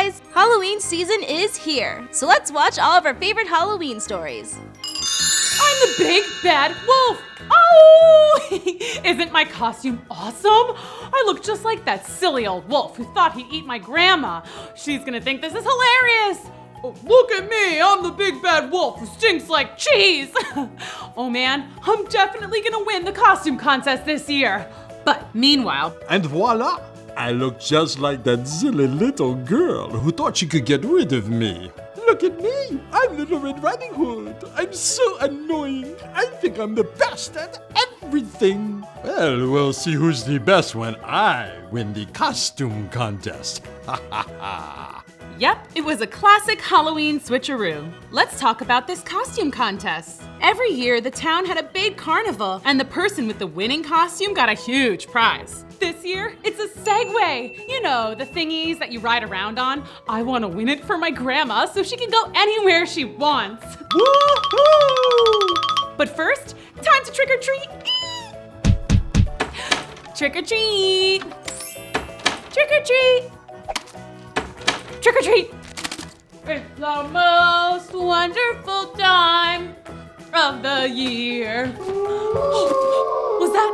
guys! Halloween season is here, so let's watch all of our favorite Halloween stories. I'm the big bad wolf! Oh! Isn't my costume awesome? I look just like that silly old wolf who thought he'd eat my grandma. She's gonna think this is hilarious. Oh, look at me, I'm the big bad wolf who stinks like cheese. Oh man, I'm definitely gonna win the costume contest this year. But meanwhile... And voila! I look just like that silly little girl who thought she could get rid of me. Look at me! I'm Little Red Riding Hood. I'm so annoying. I think I'm the best at everything. Well, we'll see who's the best when I win the costume contest. Ha ha ha. Yep, it was a classic Halloween switcheroo. Let's talk about this costume contest. Every year, the town had a big carnival, and the person with the winning costume got a huge prize. This year, it's a Segway. You know, the thingies that you ride around on. I want to win it for my grandma so she can go anywhere she wants. Woohoo! But first, time to trick or treat. Trick or treat. Trick or treat. Trick or treat! It's the most wonderful time of the year. Was that?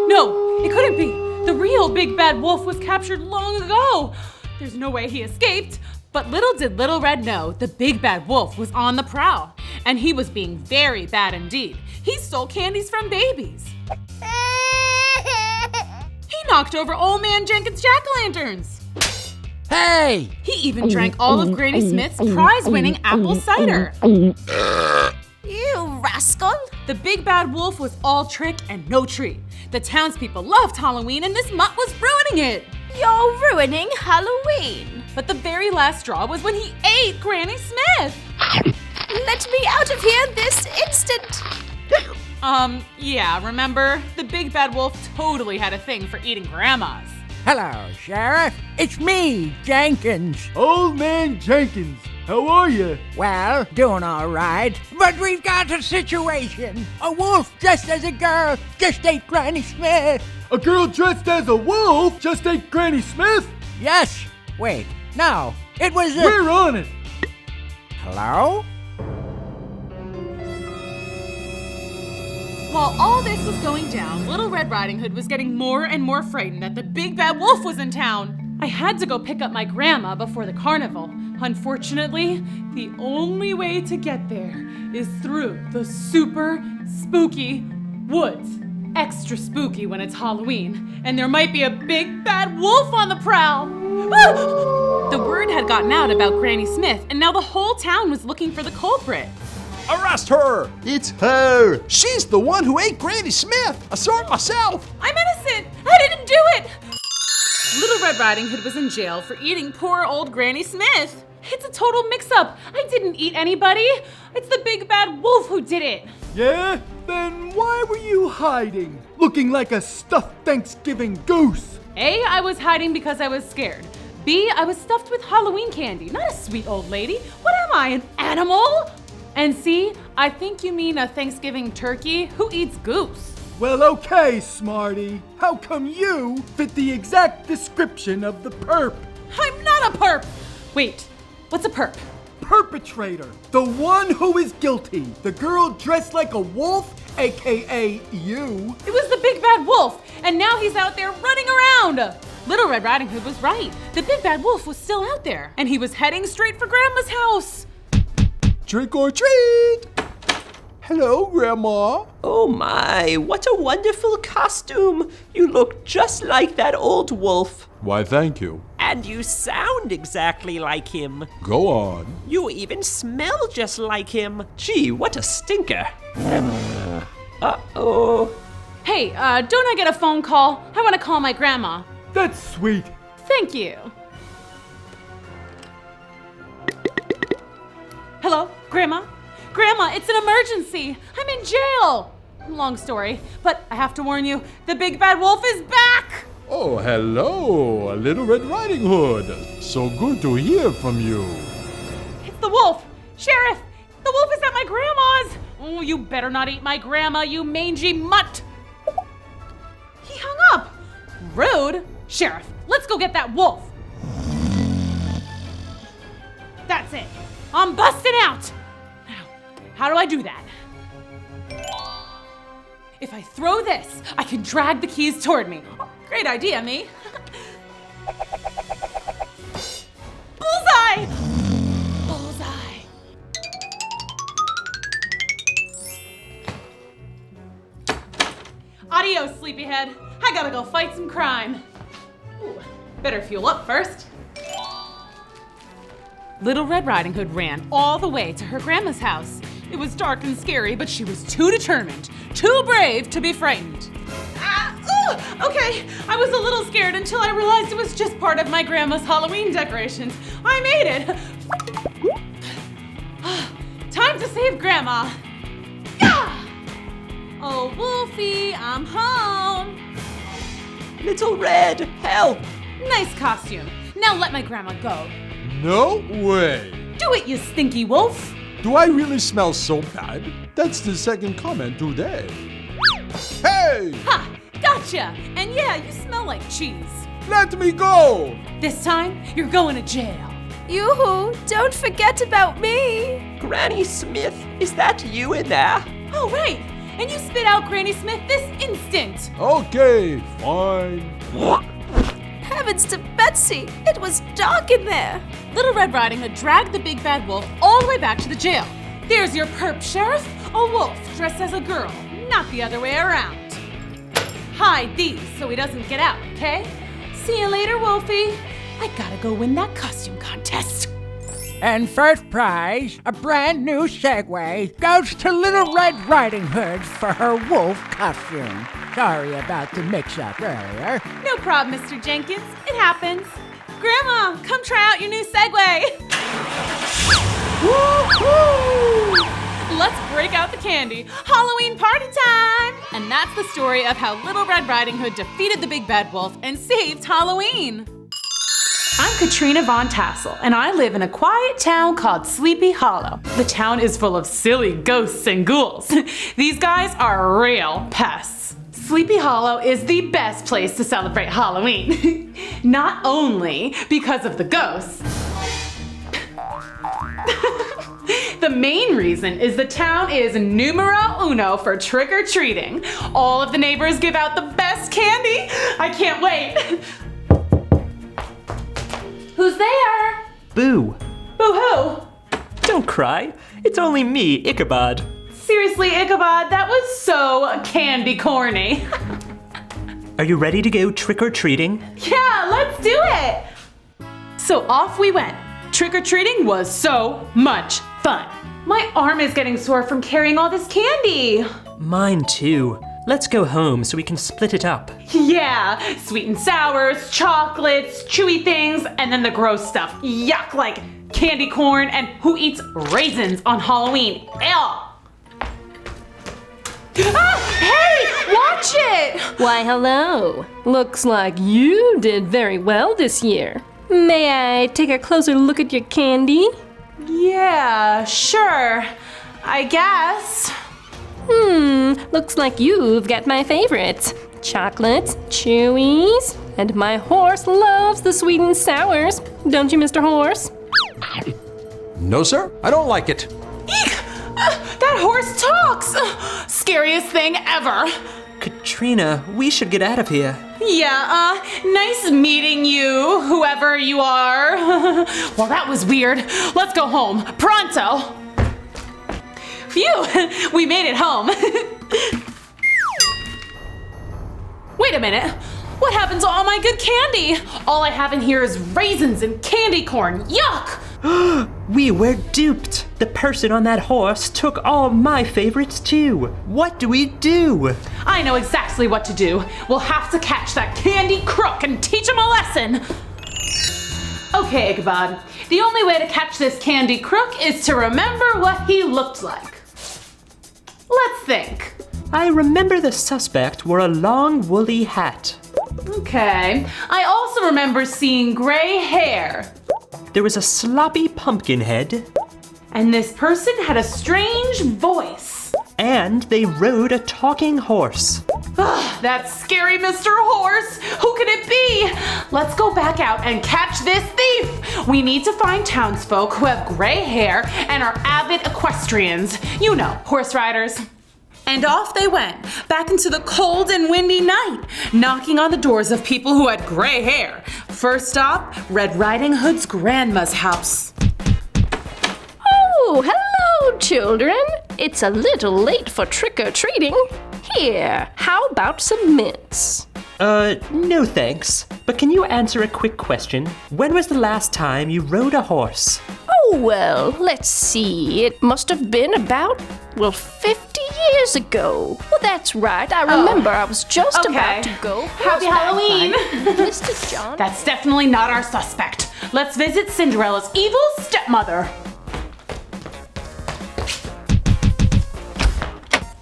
No, it couldn't be. The real big bad wolf was captured long ago. There's no way he escaped. But little did Little Red know, the big bad wolf was on the prowl. And he was being very bad indeed. He stole candies from babies. He knocked over Old Man Jenkins' jack-o'-lanterns. Hey! He even drank all of Granny Smith's prize-winning apple cider. You rascal! The big bad wolf was all trick and no treat. The townspeople loved Halloween and this mutt was ruining it. You're ruining Halloween! But the very last straw was when he ate Granny Smith. Let me out of here this instant! Yeah, remember? The big bad wolf totally had a thing for eating grandmas. Hello, Sheriff. It's me, Jenkins. Old Man Jenkins, how are you? Well, doing all right. But we've got a situation. A wolf dressed as a girl just ate Granny Smith. A girl dressed as a wolf just ate Granny Smith? Yes. Wait, no. It was a... We're on it. Hello? While all this was going down, Little Red Riding Hood was getting more and more frightened that the big bad wolf was in town. I had to go pick up my grandma before the carnival. Unfortunately, the only way to get there is through the super spooky woods. Extra spooky when it's Halloween, and there might be a big bad wolf on the prowl. Ah! The word had gotten out about Granny Smith, and now the whole town was looking for the culprit. Arrest her! It's her! She's the one who ate Granny Smith! I saw it myself! I'm innocent! I didn't do it! Little Red Riding Hood was in jail for eating poor old Granny Smith. It's a total mix-up. I didn't eat anybody. It's the big bad wolf who did it. Yeah? Then why were you hiding? Looking like a stuffed Thanksgiving goose. A, I was hiding because I was scared. B, I was stuffed with Halloween candy, not a sweet old lady. What am I, an animal? And C, I think you mean a Thanksgiving turkey. Who eats goose? Well, okay, Smarty. How come you fit the exact description of the perp? I'm not a perp! Wait, what's a perp? Perpetrator. The one who is guilty. The girl dressed like a wolf, aka you. It was the big bad wolf, and now he's out there running around! Little Red Riding Hood was right. The big bad wolf was still out there, and he was heading straight for Grandma's house. Trick or treat! Hello, Grandma. Oh my, what a wonderful costume! You look just like that old wolf. Why, thank you. And you sound exactly like him. Go on. You even smell just like him. Gee, what a stinker. Uh-oh. Hey, don't I get a phone call? I want to call my grandma. That's sweet. Thank you. Hello, Grandma? Grandma, it's an emergency. I'm in jail. Long story, but I have to warn you, the big bad wolf is back. Oh, hello, Little Red Riding Hood. So good to hear from you. It's the wolf. Sheriff, the wolf is at my grandma's. Oh, you better not eat my grandma, you mangy mutt. He hung up. Rude. Sheriff, let's go get that wolf. That's it. I'm busting out. Now, how do I do that? If I throw this, I can drag the keys toward me. Great idea, me. Bullseye! Bullseye. Adios, sleepyhead. I gotta go fight some crime. Ooh, better fuel up first. Little Red Riding Hood ran all the way to her grandma's house. It was dark and scary, but she was too determined, too brave to be frightened. Okay, I was a little scared until I realized it was just part of my grandma's Halloween decorations. I made it. Time to save Grandma. Yeah! Oh, Wolfie, I'm home. Little Red, help! Nice costume. Now let my grandma go. No way! Do it, you stinky wolf. Do I really smell so bad? That's the second comment today. Hey! Ha! Gotcha! And yeah, you smell like cheese. Let me go! This time, you're going to jail. Yoo-hoo, don't forget about me. Granny Smith, is that you in there? Oh, right. And you spit out Granny Smith this instant. Okay, fine. Heavens to Betsy, it was dark in there. Little Red Riding Hood dragged the big bad wolf all the way back to the jail. There's your perp, Sheriff. A wolf dressed as a girl, not the other way around. Hide these so he doesn't get out, okay? See you later, Wolfie. I gotta go win that costume contest. And first prize, a brand new Segway, goes to Little Red Riding Hood for her wolf costume. Sorry about the mix-up earlier. No problem, Mr. Jenkins. It happens. Grandma, come try out your new Segway. Woo-hoo! Let's break out the candy. Halloween party time! And that's the story of how Little Red Riding Hood defeated the big bad wolf and saved Halloween. I'm Katrina Von Tassel, and I live in a quiet town called Sleepy Hollow. The town is full of silly ghosts and ghouls. These guys are real pests. Sleepy Hollow is the best place to celebrate Halloween. Not only because of the ghosts. The main reason is the town is numero uno for trick-or-treating. All of the neighbors give out the best candy. I can't wait. Who's there? Boo. Boo-hoo. Don't cry. It's only me, Ichabod. Seriously, Ichabod, that was so candy corny. Are you ready to go trick-or-treating? Yeah, let's do it. So off we went. Trick-or-treating was so much fun. My arm is getting sore from carrying all this candy. Mine too. Let's go home so we can split it up. Yeah, sweet and sours, chocolates, chewy things, and then the gross stuff. Yuck, like candy corn and who eats raisins on Halloween? Ew. Ah, hey, watch it! Why, hello. Looks like you did very well this year. May I take a closer look at your candy? Yeah, sure. I guess. Looks like you've got my favorites. Chocolates, chewies, and my horse loves the sweet and sours. Don't you, Mr. Horse? No, sir, I don't like it. Eek! That horse talks! Scariest thing ever. Katrina, we should get out of here. Yeah, nice meeting you, whoever you are. Well, that was weird. Let's go home, pronto. Phew, we made it home. Wait a minute. What happened to all my good candy? All I have in here is raisins and candy corn. Yuck! We were duped. The person on that horse took all my favorites too. What do we do? I know exactly what to do. We'll have to catch that candy crook and teach him a lesson. Okay, Ichabod. The only way to catch this candy crook is to remember what he looked like. Let's think. I remember the suspect wore a long woolly hat. Okay. I also remember seeing gray hair. There was a sloppy pumpkin head. And this person had a strange voice. And they rode a talking horse. That scary Mr. Horse! Who could it be? Let's go back out and catch this thief! We need to find townsfolk who have gray hair and are avid equestrians. You know, horse riders. And off they went, back into the cold and windy night, knocking on the doors of people who had gray hair. First stop, Red Riding Hood's grandma's house. Oh, hello, children. It's a little late for trick-or-treating. Here, how about some mints? No thanks. But can you answer a quick question? When was the last time you rode a horse? Oh, well, let's see. It must have been about, 50 years ago. Well, that's right. I remember I was just about to go. Happy Halloween! Mr. John. That's definitely not our suspect. Let's visit Cinderella's evil stepmother.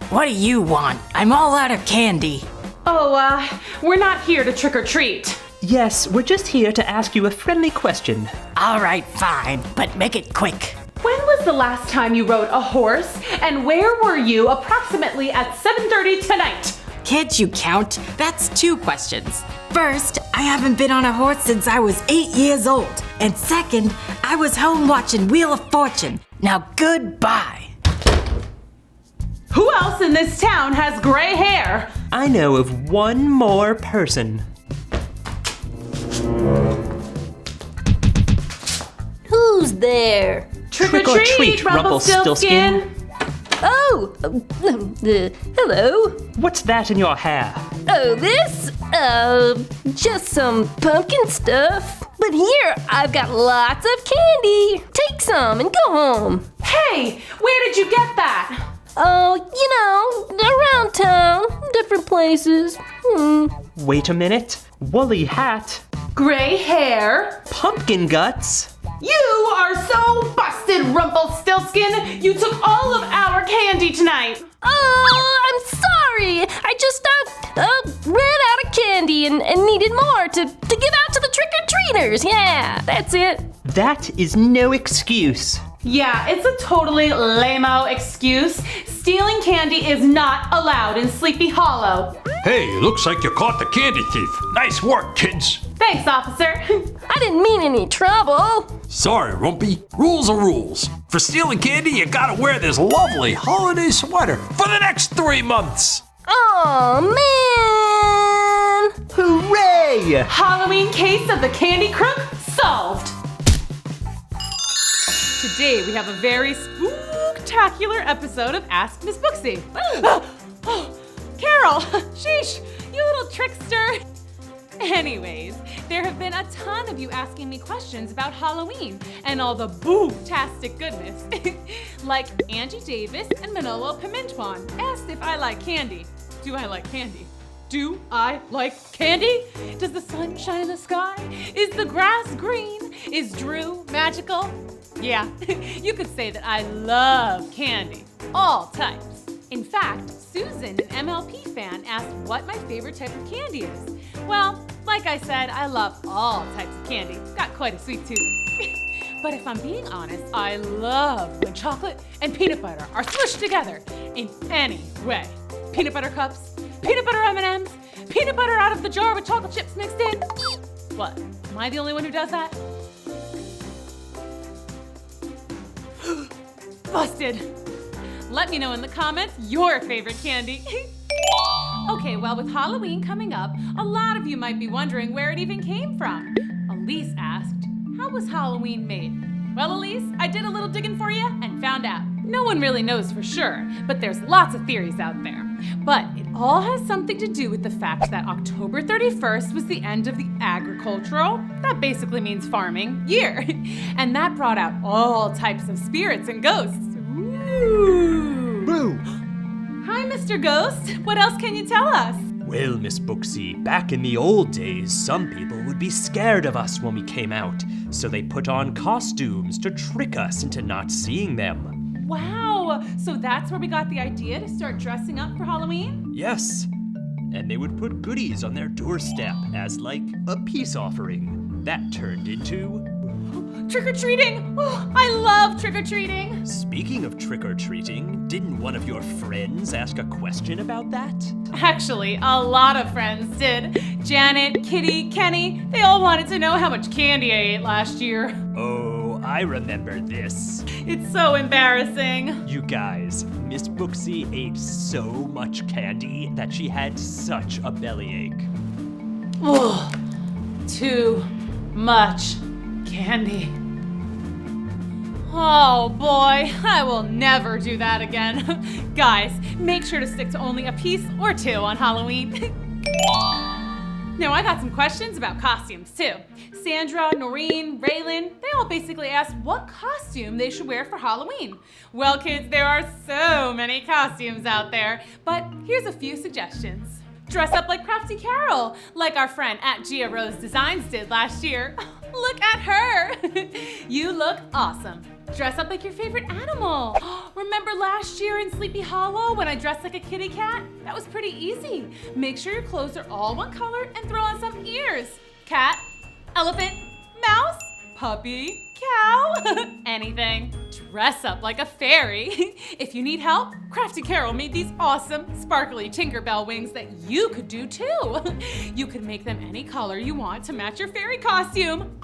What do you want? I'm all out of candy. Oh, we're not here to trick or treat. Yes, we're just here to ask you a friendly question. All right, fine, but make it quick. When was the last time you rode a horse, and where were you approximately at 7:30 tonight? Can't you count? That's 2 questions. First, I haven't been on a horse since I was 8 years old. And second, I was home watching Wheel of Fortune. Now goodbye. Who else in this town has gray hair? I know of one more person. Who's there? Trick or treat, Rumpelstiltskin. Oh, hello. What's that in your hair? Oh, this? Just some pumpkin stuff. But here, I've got lots of candy. Take some and go home. Hey, where did you get that? Oh, around town, different places. Wait a minute. Woolly hat. Gray hair. Pumpkin guts. You are so busted, Rumpelstiltskin. You took all of our candy tonight. Oh, I'm sorry. I just ran out of candy and needed more to give out to the trick-or-treaters. Yeah, that's it. That is no excuse. Yeah, it's a totally lame-o excuse. Stealing candy is not allowed in Sleepy Hollow. Hey, looks like you caught the candy thief. Nice work, kids. Thanks, officer. I didn't mean any trouble. Sorry, Rumpy. Rules are rules. For stealing candy, you gotta wear this lovely holiday sweater for the next 3 months. Oh man! Hooray! Halloween case of the Candy Crook solved. Today we have a very spooktacular episode of Ask Miss Booksy. Carol! Sheesh! You little trickster! Anyways, there have been a ton of you asking me questions about Halloween and all the boo-tastic goodness. Like Angie Davis and Manolo Pimentuan asked if I like candy. Do I like candy? Do I like candy? Does the sun shine in the sky? Is the grass green? Is Drew magical? Yeah, you could say that I love candy. All types. In fact, Susan, an MLP fan, asked what my favorite type of candy is. Well, like I said, I love all types of candy. Got quite a sweet tooth. But if I'm being honest, I love when chocolate and peanut butter are smushed together in any way. Peanut butter cups, peanut butter M&Ms, peanut butter out of the jar with chocolate chips mixed in. What, am I the only one who does that? Busted. Let me know in the comments your favorite candy. Okay, well, with Halloween coming up, a lot of you might be wondering where it even came from. Elise asked, how was Halloween made? Well, Elise, I did a little digging for you and found out. No one really knows for sure, but there's lots of theories out there. But it all has something to do with the fact that October 31st was the end of the agricultural, that basically means farming, year. And that brought out all types of spirits and ghosts. Ooh. Boo! Hi, Mr. Ghost. What else can you tell us? Well, Miss Booksy, back in the old days, some people would be scared of us when we came out, so they put on costumes to trick us into not seeing them. Wow, so that's where we got the idea to start dressing up for Halloween? Yes, and they would put goodies on their doorstep as like a peace offering. That turned into... Trick-or-treating! Oh, I love trick-or-treating! Speaking of trick-or-treating, didn't one of your friends ask a question about that? Actually, a lot of friends did. Janet, Kitty, Kenny, they all wanted to know how much candy I ate last year. Oh, I remember this. It's so embarrassing. You guys, Miss Booksy ate so much candy that she had such a bellyache. Oh, too much candy. Oh boy, I will never do that again. Guys, make sure to stick to only a piece or two on Halloween. Now I got some questions about costumes too. Sandra, Noreen, Raylan, they all basically asked what costume they should wear for Halloween. Well kids, there are so many costumes out there, but here's a few suggestions. Dress up like Crafty Carol, like our friend at Gia Rose Designs did last year. Look at her! You look awesome. Dress up like your favorite animal. Remember last year in Sleepy Hollow when I dressed like a kitty cat? That was pretty easy. Make sure your clothes are all one color and throw on some ears. Cat, elephant, mouse, puppy, cow, anything. Dress up like a fairy. If you need help, Crafty Carol made these awesome, sparkly Tinkerbell wings that you could do too. You could make them any color you want to match your fairy costume.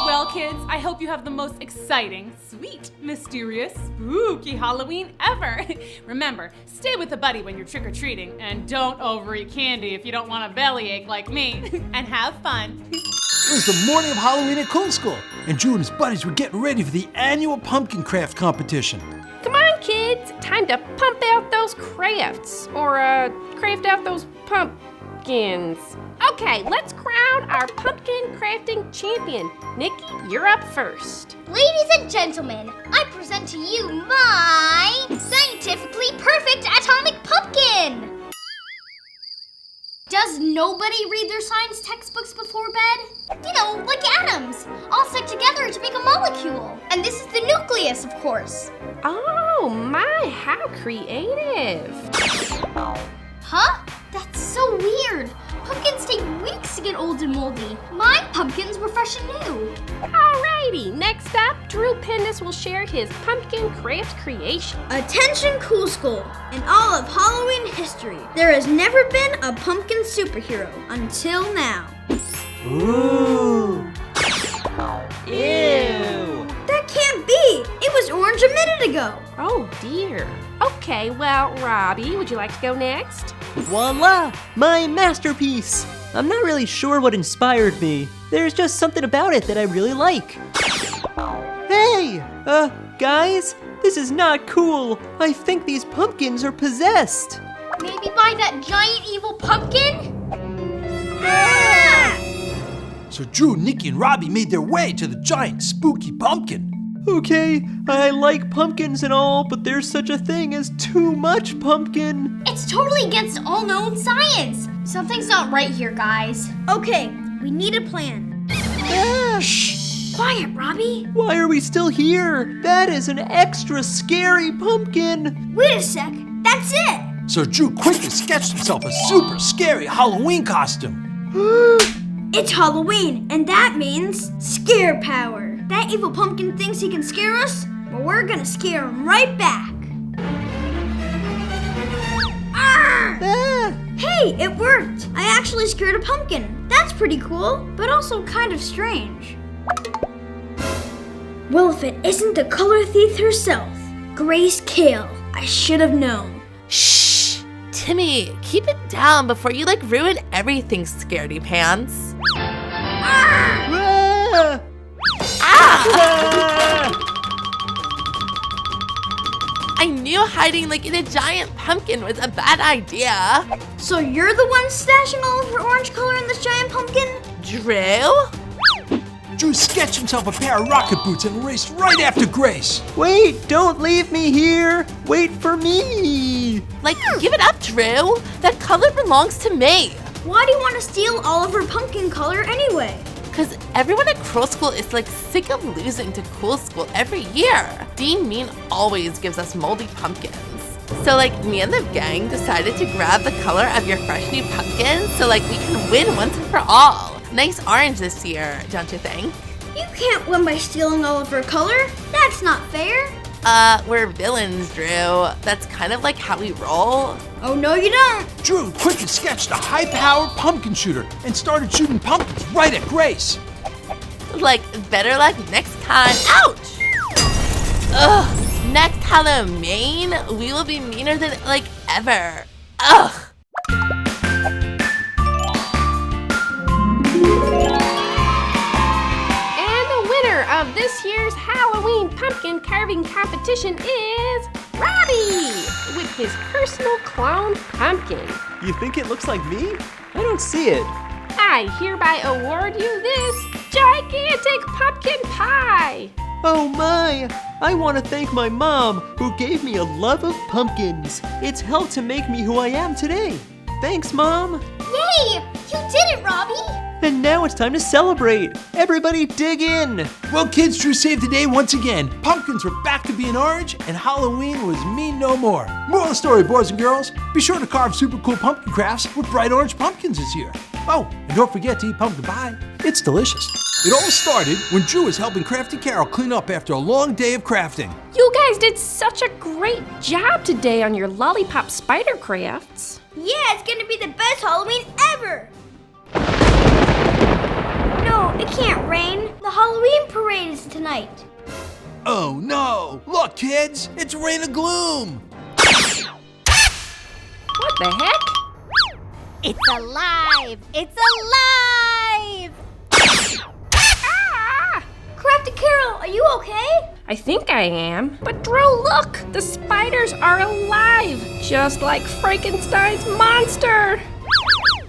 Well, kids, I hope you have the most exciting, sweet, mysterious, spooky Halloween ever. Remember, stay with a buddy when you're trick-or-treating, and don't overeat candy if you don't want a bellyache like me. And have fun. It was the morning of Halloween at Cool School, and Drew and his buddies were getting ready for the annual pumpkin craft competition. Come on, kids. Time to pump out those crafts. Or, craft out those pumpkins. Okay, let's crown our pumpkin crafting champion. Nikki, you're up first. Ladies and gentlemen, I present to you my scientifically perfect atomic pumpkin! Does nobody read their science textbooks before bed? You know, like atoms, all stuck together to make a molecule. And this is the nucleus, of course. Oh my, how creative. Huh? That's so weird. Pumpkins take weeks to get old and moldy. My pumpkins were fresh and new. Alrighty, next up, Drew Pendous will share his pumpkin craft creation. Attention Cool School! In all of Halloween history, there has never been a pumpkin superhero until now. Ooh. Ew. That can't be! It was orange a minute ago! Oh dear. Okay, well, Robbie, would you like to go next? Voila! My masterpiece! I'm not really sure what inspired me. There's just something about it that I really like. Hey! Guys? This is not cool. I think these pumpkins are possessed. Maybe by that giant evil pumpkin? So Drew, Nikki, and Robbie made their way to the giant spooky pumpkin. Okay, I like pumpkins and all, but there's such a thing as too much pumpkin. It's totally against all known science. Something's not right here, guys. Okay, we need a plan. Shh! Quiet, Robbie. Why are we still here? That is an extra scary pumpkin. Wait a sec, that's it! So Drew quickly sketched himself a super scary Halloween costume. It's Halloween, and that means scare power. That evil pumpkin thinks he can scare us, but we're gonna scare him right back. Hey, it worked! I actually scared a pumpkin. That's pretty cool, but also kind of strange. Well, if it isn't the color thief herself, Grace Kale, I should have known. Shh! Timmy, keep it down before you ruin everything, scaredy pants. I knew hiding in a giant pumpkin was a bad idea. So you're the one stashing all of her orange color in this giant pumpkin? Drew? Drew sketched himself a pair of rocket boots and raced right after Grace. Wait, don't leave me here. Wait for me. Give it up, Drew. That color belongs to me. Why do you want to steal all of her pumpkin color anyway? Because everyone at Cruel School is sick of losing to Cool School every year. Dean Mean always gives us moldy pumpkins. So me and the gang decided to grab the color of your fresh new pumpkin so we can win once and for all. Nice orange this year, don't you think? You can't win by stealing all of her color. That's not fair. We're villains, Drew. That's kind of like how we roll. Oh, no, you don't. Drew quickly sketched a high-powered pumpkin shooter and started shooting pumpkins right at Grace. Like, better luck next time. Ouch! Ugh. Next Halloween, we will be meaner than, like, ever. Ugh. And the winner of this year's Halloween pumpkin carving competition is Robbie with his personal clone pumpkin. You think it looks like me? I don't see it. I hereby award you this gigantic pumpkin pie. Oh my! I want to thank my mom, who gave me a love of pumpkins. It's helped to make me who I am today. Thanks, Mom! Yay! You did it, Robbie! And now it's time to celebrate! Everybody dig in! Well, kids, Drew saved the day once again. Pumpkins were back to being orange, and Halloween was mean no more. Moral of the story, boys and girls, be sure to carve super cool pumpkin crafts with bright orange pumpkins this year. Oh, and don't forget to eat pumpkin pie. It's delicious. It all started when Drew was helping Crafty Carol clean up after a long day of crafting. You guys did such a great job today on your lollipop spider crafts. Yeah, it's gonna be the best Halloween ever. No, it can't rain. The Halloween parade is tonight. Oh no! Look, kids, it's Rain of Gloom. What the heck? It's alive! It's alive! Ah! Crafty Carol, are you okay? I think I am. But Drew, look! The spiders are alive! Just like Frankenstein's monster!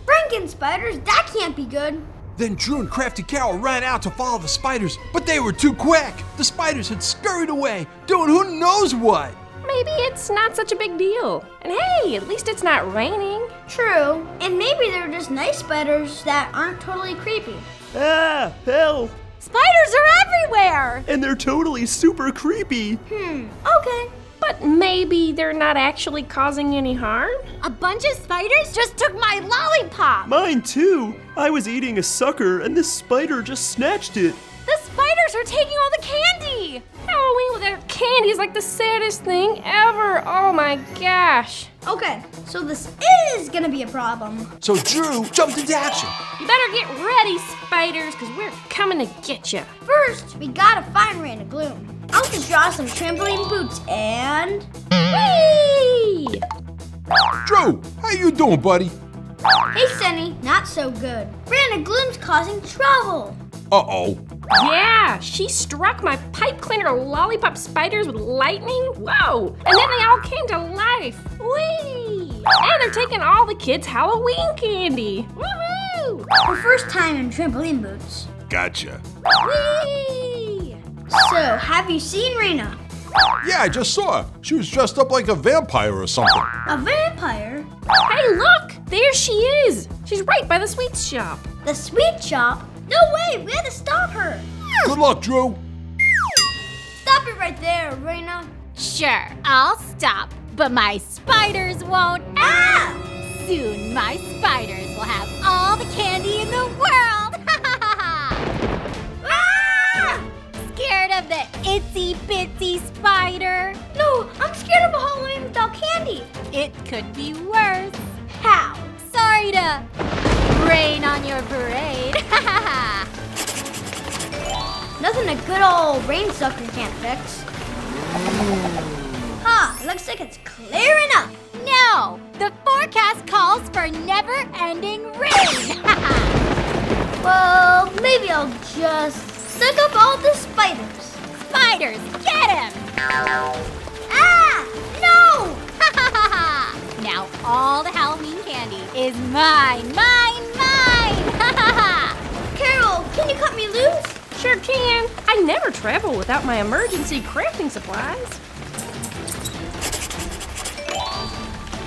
Franken spiders? That can't be good. Then Drew and Crafty Carol ran out to follow the spiders, but they were too quick. The spiders had scurried away, doing who knows what. Maybe it's not such a big deal. And hey, at least it's not raining. True, and maybe they're just nice spiders that aren't totally creepy. Ah! Help! Spiders are everywhere! And they're totally super creepy! Okay. But maybe they're not actually causing any harm? A bunch of spiders just took my lollipop! Mine too! I was eating a sucker and this spider just snatched it. The spiders are taking all the candy! Halloween without candy is like the saddest thing ever. Oh my gosh. Okay, so this is gonna be a problem. So Drew jumped into action. You better get ready, spiders, because we're coming to get you. First, we gotta find Rain of Gloom. I'll just draw some trampoline boots and... Whee! Drew, how you doing, buddy? Hey, Sunny, not so good. Rain of Gloom's causing trouble. Uh-oh. Yeah, she struck my pipe cleaner lollipop spiders with lightning. Whoa! And then they all came to life. Whee! And they're taking all the kids' Halloween candy. Woohoo! Her first time in trampoline boots. Gotcha. Whee! So, have you seen Raina? Yeah, I just saw her. She was dressed up like a vampire or something. A vampire? Hey, look! There she is. She's right by the sweets shop. The sweet shop? No way, we had to stop her. Good luck, Drew. Stop it right there, Raina. Sure, I'll stop, but my spiders won't. Ah! Soon my spiders will have all the candy in the world. Ah! Scared of the itsy bitsy spider? No, I'm scared of a Halloween without candy. It could be worse. How? Sorry to rain on your parade. Nothing a good old rain sucker can't fix. Huh, looks like it's clearing up. No, the forecast calls for never-ending rain. Well, maybe I'll just suck up all the spiders. Spiders, get him! Ah! No! Now all the Halloween candy is mine, mine, mine! Carol, can you cut me loose? Sure can. I never travel without my emergency crafting supplies.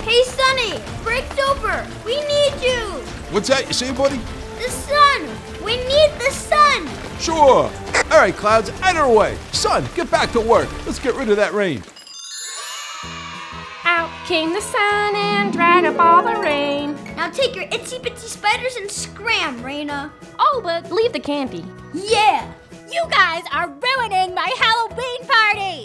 Hey, Sunny, break Duper. We need you. What's that you say, buddy? The sun. We need the sun. Sure. All right, clouds, out of the way. Sun, get back to work. Let's get rid of that rain. Out came the sun and dried up all the rain. Now take your itsy bitsy spiders and scram, Raina. Oh, but leave the candy. Yeah, You guys are ruining my Halloween party!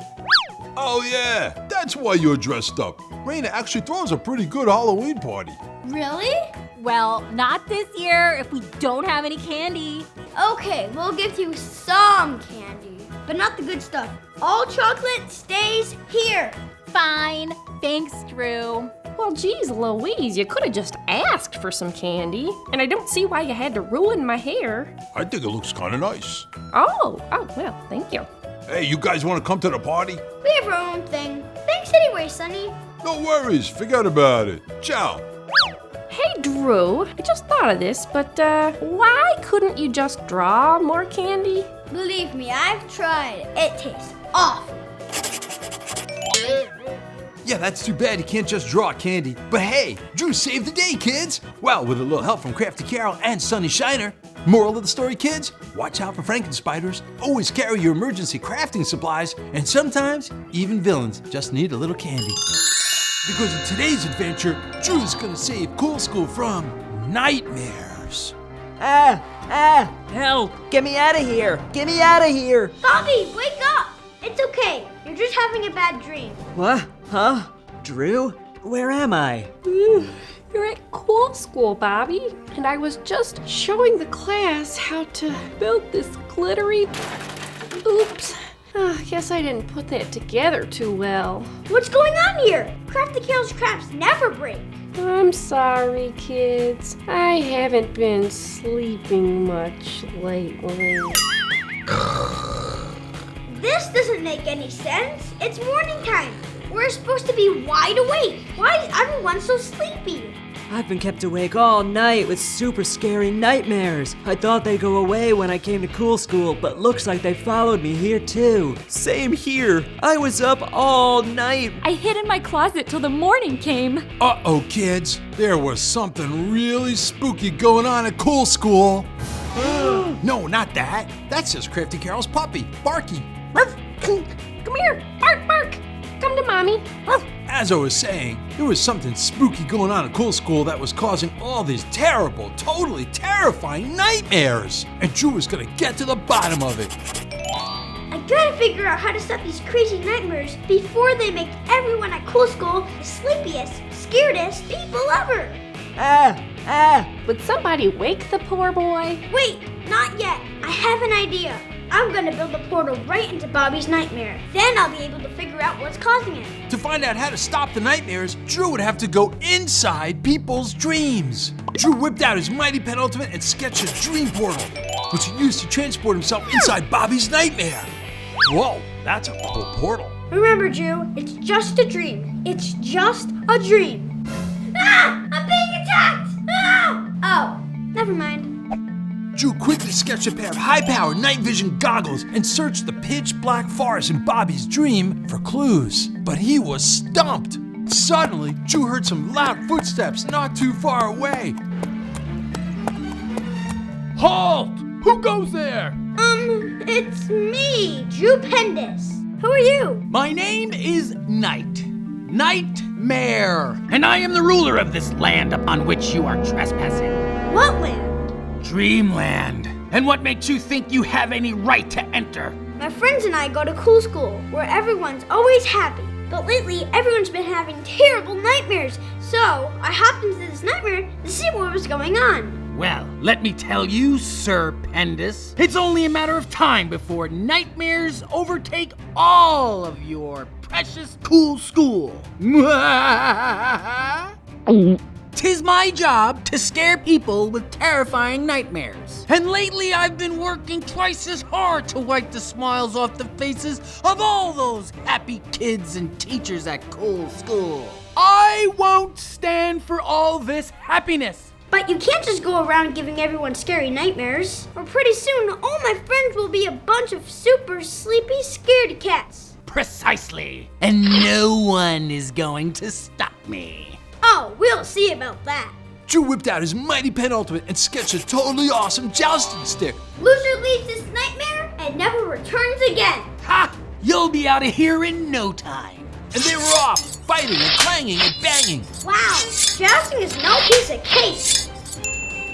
Oh yeah, that's why you're dressed up. Raina actually throws a pretty good Halloween party. Really? Well, not this year if we don't have any candy. Okay, we'll give you some candy, but not the good stuff. All chocolate stays here. Fine. Thanks, Drew. Well, geez, Louise, you could have just asked for some candy. And I don't see why you had to ruin my hair. I think it looks kind of nice. Oh, well, thank you. Hey, you guys want to come to the party? We have our own thing. Thanks anyway, Sonny. No worries, forget about it. Ciao. Hey, Drew, I just thought of this, but why couldn't you just draw more candy? Believe me, I've tried. It tastes awful. Yeah, that's too bad you can't just draw candy. But hey, Drew saved the day, kids! Well, with a little help from Crafty Carol and Sunny Shiner. Moral of the story, kids, watch out for Frankenspiders, always carry your emergency crafting supplies, and sometimes even villains just need a little candy. Because in today's adventure, Drew's gonna save Cool School from nightmares. Help! Get me out of here! Get me out of here! Bobby, wake up! It's okay. You're just having a bad dream. What? Huh? Drew? Where am I? You're at Cool School, Bobby. And I was just showing the class how to build this glittery... Oops. Guess I didn't put that together too well. What's going on here? Crafty Carol's crafts never break. I'm sorry, kids. I haven't been sleeping much lately. This doesn't make any sense. It's morning time. We're supposed to be wide awake. Why is everyone so sleepy? I've been kept awake all night with super scary nightmares. I thought they'd go away when I came to Cool School, but looks like they followed me here too. Same here. I was up all night. I hid in my closet till the morning came. Uh-oh, kids. There was something really spooky going on at Cool School. No, not that. That's just Crafty Carol's puppy, Barky. Come here, bark, bark. Come to mommy. As I was saying, there was something spooky going on at Cool School that was causing all these terrible, totally terrifying nightmares. And Drew was gonna get to the bottom of it. I gotta figure out how to stop these crazy nightmares before they make everyone at Cool School the sleepiest, scaredest people ever. Would somebody wake the poor boy? Wait, not yet. I have an idea. I'm gonna build a portal right into Bobby's nightmare. Then I'll be able to figure out what's causing it. To find out how to stop the nightmares, Drew would have to go inside people's dreams. Drew whipped out his mighty penultimate and sketched a dream portal, which he used to transport himself inside Bobby's nightmare. Whoa, that's a cool portal. Remember, Drew, it's just a dream. It's just a dream. Ah! I'm being attacked! Ah! Oh, never mind. Drew quickly sketched a pair of high-powered night vision goggles and searched the pitch-black forest in Bobby's dream for clues. But he was stumped. Suddenly, Drew heard some loud footsteps not too far away. Halt! Who goes there? It's me, Drew Pendous. Who are you? My name is Nightmare, and I am the ruler of this land upon which you are trespassing. What land? Dreamland. And what makes you think you have any right to enter? My friends and I go to Cool School, where everyone's always happy. But lately, everyone's been having terrible nightmares. So, I hopped into this nightmare to see what was going on. Well, let me tell you, Sir Pendous, it's only a matter of time before nightmares overtake all of your precious Cool School. 'Tis my job to scare people with terrifying nightmares. And lately I've been working twice as hard to wipe the smiles off the faces of all those happy kids and teachers at Cool School. I won't stand for all this happiness. But you can't just go around giving everyone scary nightmares. Or pretty soon, all my friends will be a bunch of super sleepy scaredy cats. Precisely. And no one is going to stop me. Oh, we'll see about that. Drew whipped out his mighty penultimate and sketched a totally awesome jousting stick. Loser leaves this nightmare and never returns again. Ha! You'll be out of here in no time. And they were off, fighting and clanging and banging. Wow, jousting is no piece of cake.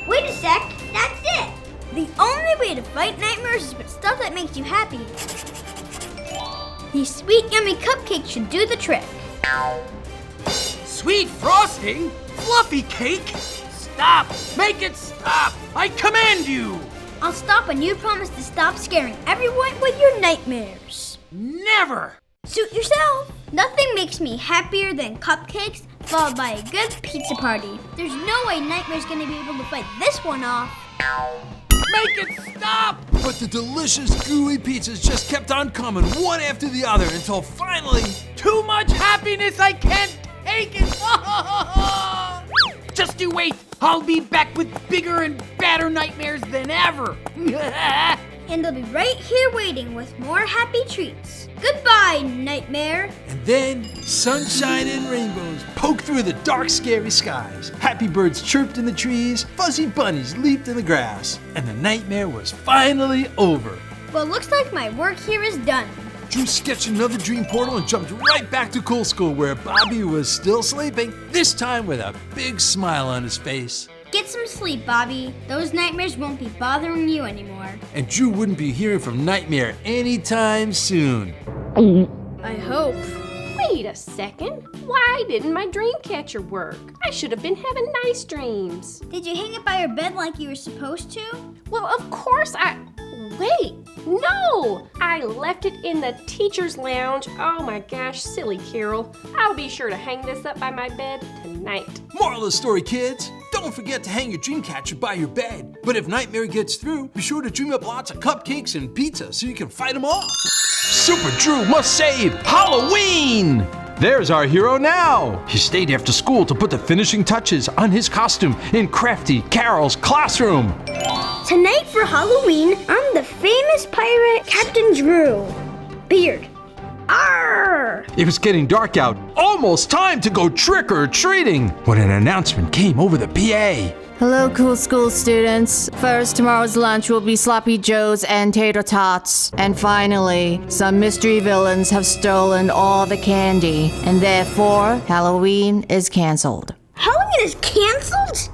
Wait a sec, that's it. The only way to fight nightmares is with stuff that makes you happy. These sweet, yummy cupcakes should do the trick. Sweet frosting? Fluffy cake? Stop! Make it stop! I command you! I'll stop when you promise to stop scaring everyone with your nightmares. Never! Suit yourself. Nothing makes me happier than cupcakes followed by a good pizza party. There's no way Nightmare's gonna be able to fight this one off. Make it stop! But the delicious, gooey pizzas just kept on coming, one after the other, until finally... Too much happiness, I can't take it! Just you wait! I'll be back with bigger and badder nightmares than ever! And they'll be right here waiting with more happy treats. Goodbye, Nightmare! And then, sunshine and rainbows poked through the dark, scary skies. Happy birds chirped in the trees, fuzzy bunnies leaped in the grass, and the nightmare was finally over. Well, looks like my work here is done. Drew sketched another dream portal and jumped right back to Cool School where Bobby was still sleeping, this time with a big smile on his face. Get some sleep, Bobby. Those nightmares won't be bothering you anymore. And Drew wouldn't be hearing from Nightmare anytime soon. I hope. Wait a second. Why didn't my dream catcher work? I should have been having nice dreams. Did you hang it by your bed like you were supposed to? Well, of course Wait, no! I left it in the teacher's lounge. Oh my gosh, silly Carol. I'll be sure to hang this up by my bed tonight. Moral of the story, kids. Don't forget to hang your dream catcher by your bed. But if Nightmare gets through, be sure to dream up lots of cupcakes and pizza so you can fight them off. Super Drew must save Halloween! There's our hero now. He stayed after school to put the finishing touches on his costume in Crafty Carol's classroom. Tonight for Halloween, I'm the famous pirate Captain Drew. Beard. Arr! It was getting dark out, almost time to go trick-or-treating, when an announcement came over the PA. Hello, Cool School students. First, tomorrow's lunch will be sloppy joes and tater tots. And finally, some mystery villains have stolen all the candy, and therefore, Halloween is canceled. Halloween is canceled?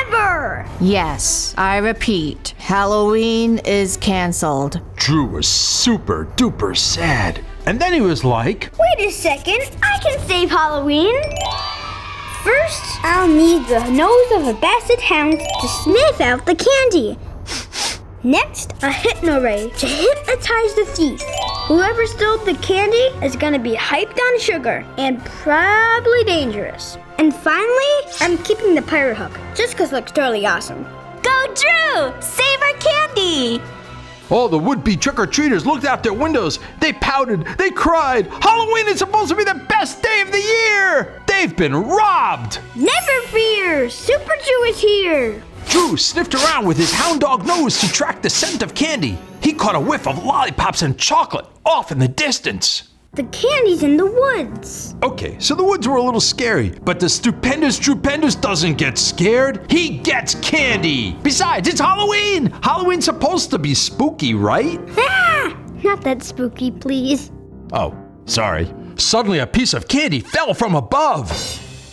Never! Yes, I repeat, Halloween is canceled. Drew was super duper sad. And then he was like, Wait a second, I can save Halloween. First, I'll need the nose of a basset hound to sniff out the candy. Next, a hypno-ray to hypnotize the thief. Whoever stole the candy is gonna be hyped on sugar and probably dangerous. And finally, I'm keeping the pirate hook, just cause it looks totally awesome. Go, Drew! Save our candy! all the would-be trick-or-treaters looked out their windows. They pouted, they cried. Halloween is supposed to be the best day of the year! They've been robbed! Never fear! Super Drew is here! Drew sniffed around with his hound dog nose to track the scent of candy. He caught a whiff of lollipops and chocolate off in the distance. The candy's in the woods. Okay, so the woods were a little scary, but the stupendous Pendous doesn't get scared. He gets candy. Besides, it's Halloween. Halloween's supposed to be spooky, right? Ah! Not that spooky, please. Oh, sorry. Suddenly a piece of candy fell from above.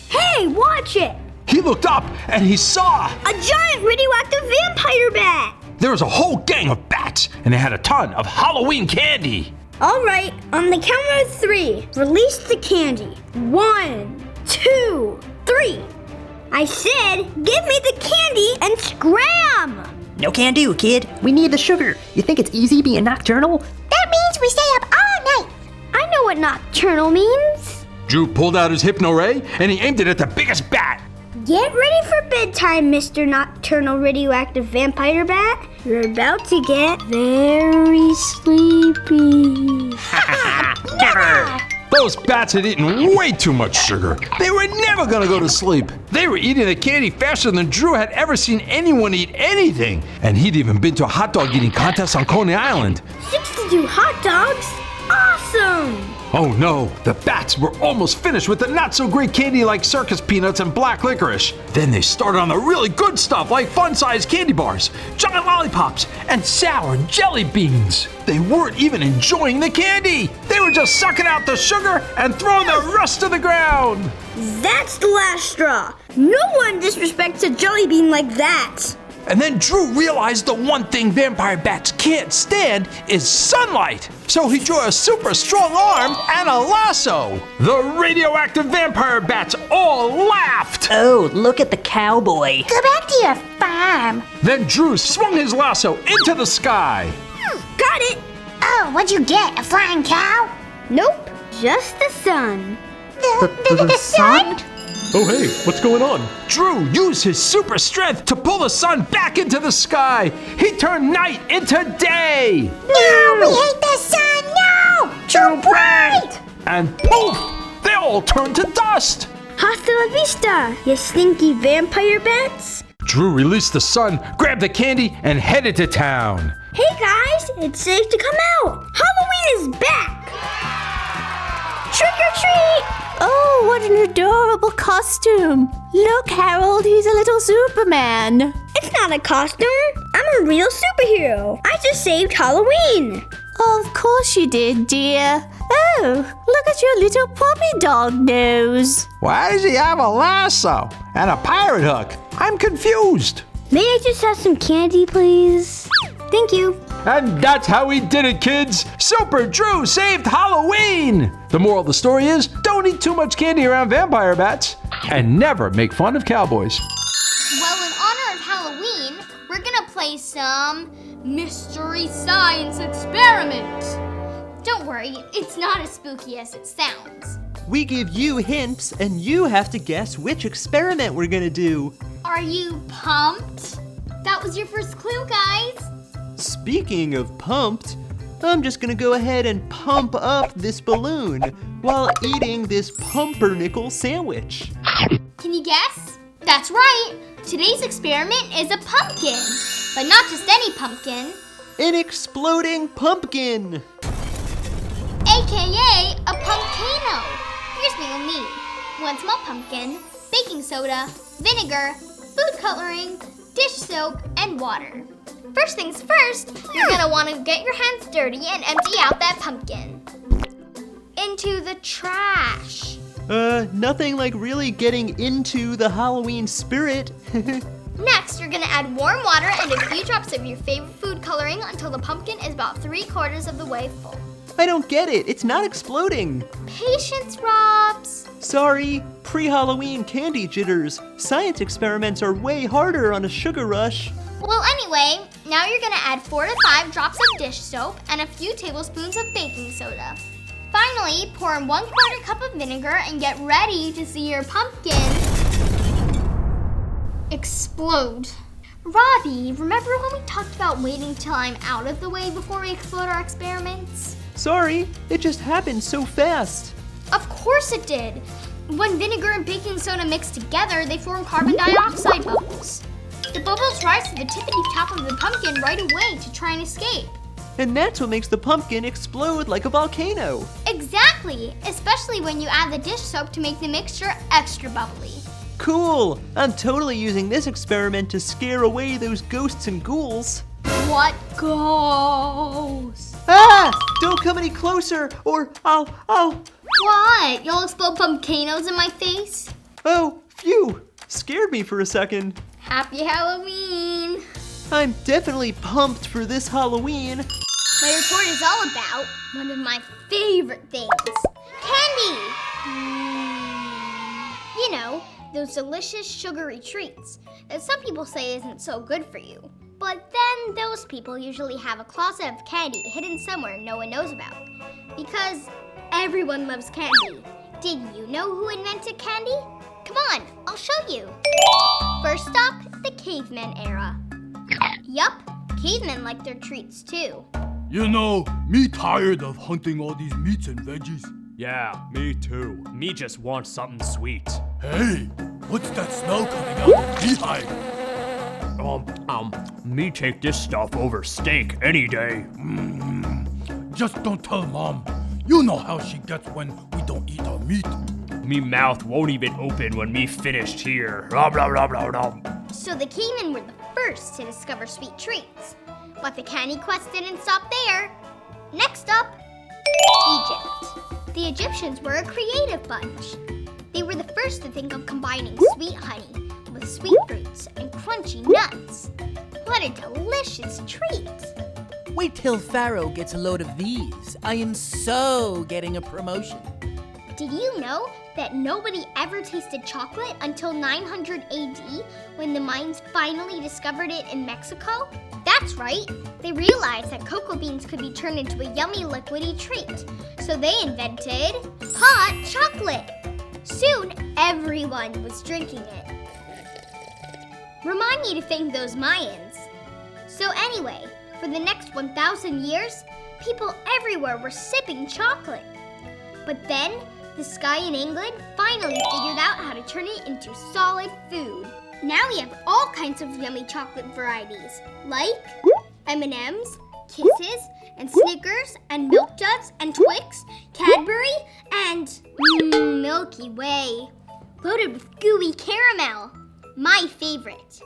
Hey, watch it! He looked up and he saw a giant radioactive vampire bat. There was a whole gang of bats, and they had a ton of Halloween candy. All right, on the count of 3, release the candy. 1, 2, 3. I said, give me the candy and scram! No can do, kid. We need the sugar. You think it's easy being nocturnal? That means we stay up all night. I know what nocturnal means. Drew pulled out his hypno ray and he aimed it at the biggest bat. Get ready for bedtime, Mr. Nocturnal Radioactive Vampire Bat. You're about to get very sleepy. Never! Those bats had eaten way too much sugar. They were never gonna go to sleep. They were eating the candy faster than Drew had ever seen anyone eat anything. And he'd even been to a hot dog eating contest on Coney Island. 62 hot dogs? Awesome! Oh no, the bats were almost finished with the not-so-great candy like circus peanuts and black licorice. Then they started on the really good stuff like fun-sized candy bars, giant lollipops, and sour jelly beans. They weren't even enjoying the candy. They were just sucking out the sugar and throwing the rest to the ground. That's the last straw. No one disrespects a jelly bean like that. And then Drew realized the one thing vampire bats can't stand is sunlight. So he drew a super strong arm and a lasso. The radioactive vampire bats all laughed. Oh, look at the cowboy. Go back to your farm. Then Drew swung his lasso into the sky. Got it. Oh, what'd you get? A flying cow? Nope, just the sun. The sun? Oh, hey, what's going on? Drew used his super strength to pull the sun back into the sky. He turned night into day. No, we hate the sun. No, too bright. And poof, they all turned to dust. Hasta la vista, you stinky vampire bats. Drew released the sun, grabbed the candy, and headed to town. Hey guys, it's safe to come out. Halloween is back. Trick or treat. Oh, what an adorable costume. Look, Harold, he's a little Superman. It's not a costume. I'm a real superhero. I just saved Halloween. Of course you did, dear. Oh, look at your little puppy dog nose. Why does he have a lasso and a pirate hook? I'm confused. May I just have some candy, please? Thank you. And that's how we did it, kids. Super Drew saved Halloween. The moral of the story is, don't eat too much candy around vampire bats and never make fun of cowboys. Well, in honor of Halloween, we're gonna play some Mystery Science Experiment. Don't worry, it's not as spooky as it sounds. We give you hints, and you have to guess which experiment we're gonna do. Are you pumped? That was your first clue, guys. Speaking of pumped, I'm just gonna go ahead and pump up this balloon while eating this pumpernickel sandwich. Can you guess? That's right. Today's experiment is a pumpkin. But not just any pumpkin. An exploding pumpkin! AKA a pumpkino. Here's what you'll need. 1 small pumpkin, baking soda, vinegar, food coloring, dish soap, and water. First things first, you're gonna want to get your hands dirty and empty out that pumpkin. Into the trash. Nothing like really getting into the Halloween spirit. Next, you're gonna add warm water and a few drops of your favorite food coloring until the pumpkin is about 3/4 of the way full. I don't get it. It's not exploding. Patience, Robs. Sorry, pre-Halloween candy jitters. Science experiments are way harder on a sugar rush. Well, anyway, now you're gonna add 4 to 5 drops of dish soap and a few tablespoons of baking soda. Finally, pour in 1/4 cup of vinegar and get ready to see your pumpkin explode. Robbie, remember when we talked about waiting till I'm out of the way before we explode our experiments? Sorry, it just happened so fast. Of course it did. When vinegar and baking soda mix together, they form carbon dioxide bubbles. The bubbles rise to the tippity top of the pumpkin right away to try and escape. And that's what makes the pumpkin explode like a volcano. Exactly, especially when you add the dish soap to make the mixture extra bubbly. Cool! I'm totally using this experiment to scare away those ghosts and ghouls. What ghosts? Ah! Don't come any closer or I'll... What? You'll explode pumpkinos in my face? Oh, phew! Scared me for a second. Happy Halloween! I'm definitely pumped for this Halloween. My report is all about one of my favorite things. Candy! You know, those delicious sugary treats that some people say isn't so good for you. But then those people usually have a closet of candy hidden somewhere no one knows about. Because everyone loves candy. Did you know who invented candy? Come on, I'll show you. First stop, the caveman era. Yup, cavemen like their treats too. You know, me tired of hunting all these meats and veggies. Yeah, me too. Me just want something sweet. Hey, what's that smell coming out of the beehive? Me take this stuff over steak any day. Just don't tell Mom. You know how she gets when we don't eat our meat. Me mouth won't even open when me finished here. Rom, rom, rom, rom, rom. So the cavemen were the first to discover sweet treats. But the candy quest didn't stop there. Next up, Egypt. The Egyptians were a creative bunch. They were the first to think of combining sweet honey with sweet fruits and crunchy nuts. but a delicious treat. Wait till Pharaoh gets a load of these. I am so getting a promotion. Did you know that nobody ever tasted chocolate until 900 AD when the Mayans finally discovered it in Mexico? That's right. They realized that cocoa beans could be turned into a yummy liquidy treat. So they invented hot chocolate. Soon, everyone was drinking it. Remind me to thank those Mayans. So anyway, for the next 1,000 years, people everywhere were sipping chocolate. But then, the sky in England finally figured out how to turn it into solid food. Now we have all kinds of yummy chocolate varieties, like M&M's, Kisses, and Snickers, and Milk Duds, and Twix, Cadbury, and Milky Way, loaded with gooey caramel. My favorite.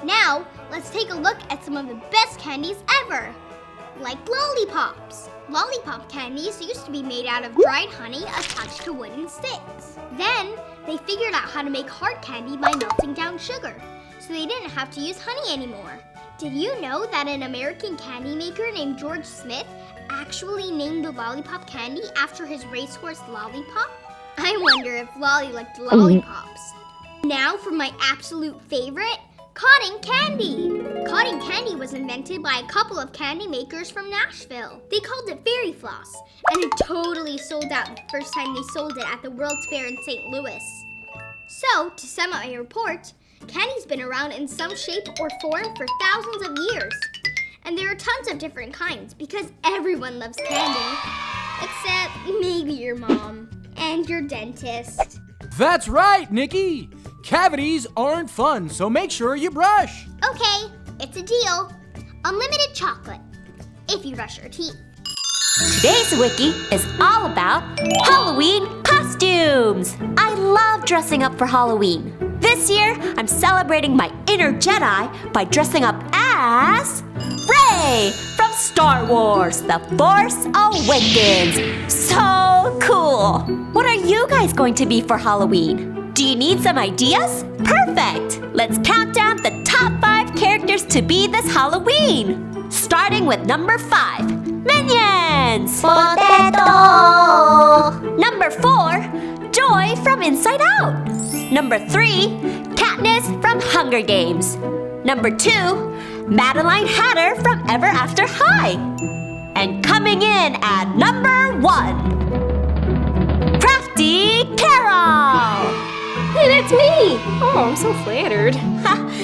Now, let's take a look at some of the best candies ever, like lollipops. Lollipop candies used to be made out of dried honey attached to wooden sticks. Then, they figured out how to make hard candy by melting down sugar, so they didn't have to use honey anymore. Did you know that an American candy maker named George Smith actually named the lollipop candy after his racehorse Lollipop? I wonder if Lolly liked lollipops. Now for my absolute favorite, cotton candy. Cotton candy was invented by a couple of candy makers from Nashville. They called it Fairy Floss, and it totally sold out the first time they sold it at the World's Fair in St. Louis. So, to sum up my report, candy's been around in some shape or form for thousands of years. And there are tons of different kinds because everyone loves candy. Except maybe your mom and your dentist. That's right, Nikki. Cavities aren't fun, so make sure you brush. Okay, it's a deal. Unlimited chocolate, if you brush your teeth. Today's Wiki is all about Halloween costumes. I love dressing up for Halloween. This year, I'm celebrating my inner Jedi by dressing up as Rey from Star Wars, The Force Awakens. So cool. What are you guys going to be for Halloween? Do you need some ideas? Perfect! Let's count down the top 5 characters to be this Halloween. Starting with number 5, Minions! Potato! Number 4, Joy from Inside Out. Number 3, Katniss from Hunger Games. Number 2, Madeline Hatter from Ever After High. And coming in at number 1, Crafty Carol! Hey, that's me! Oh, I'm so flattered.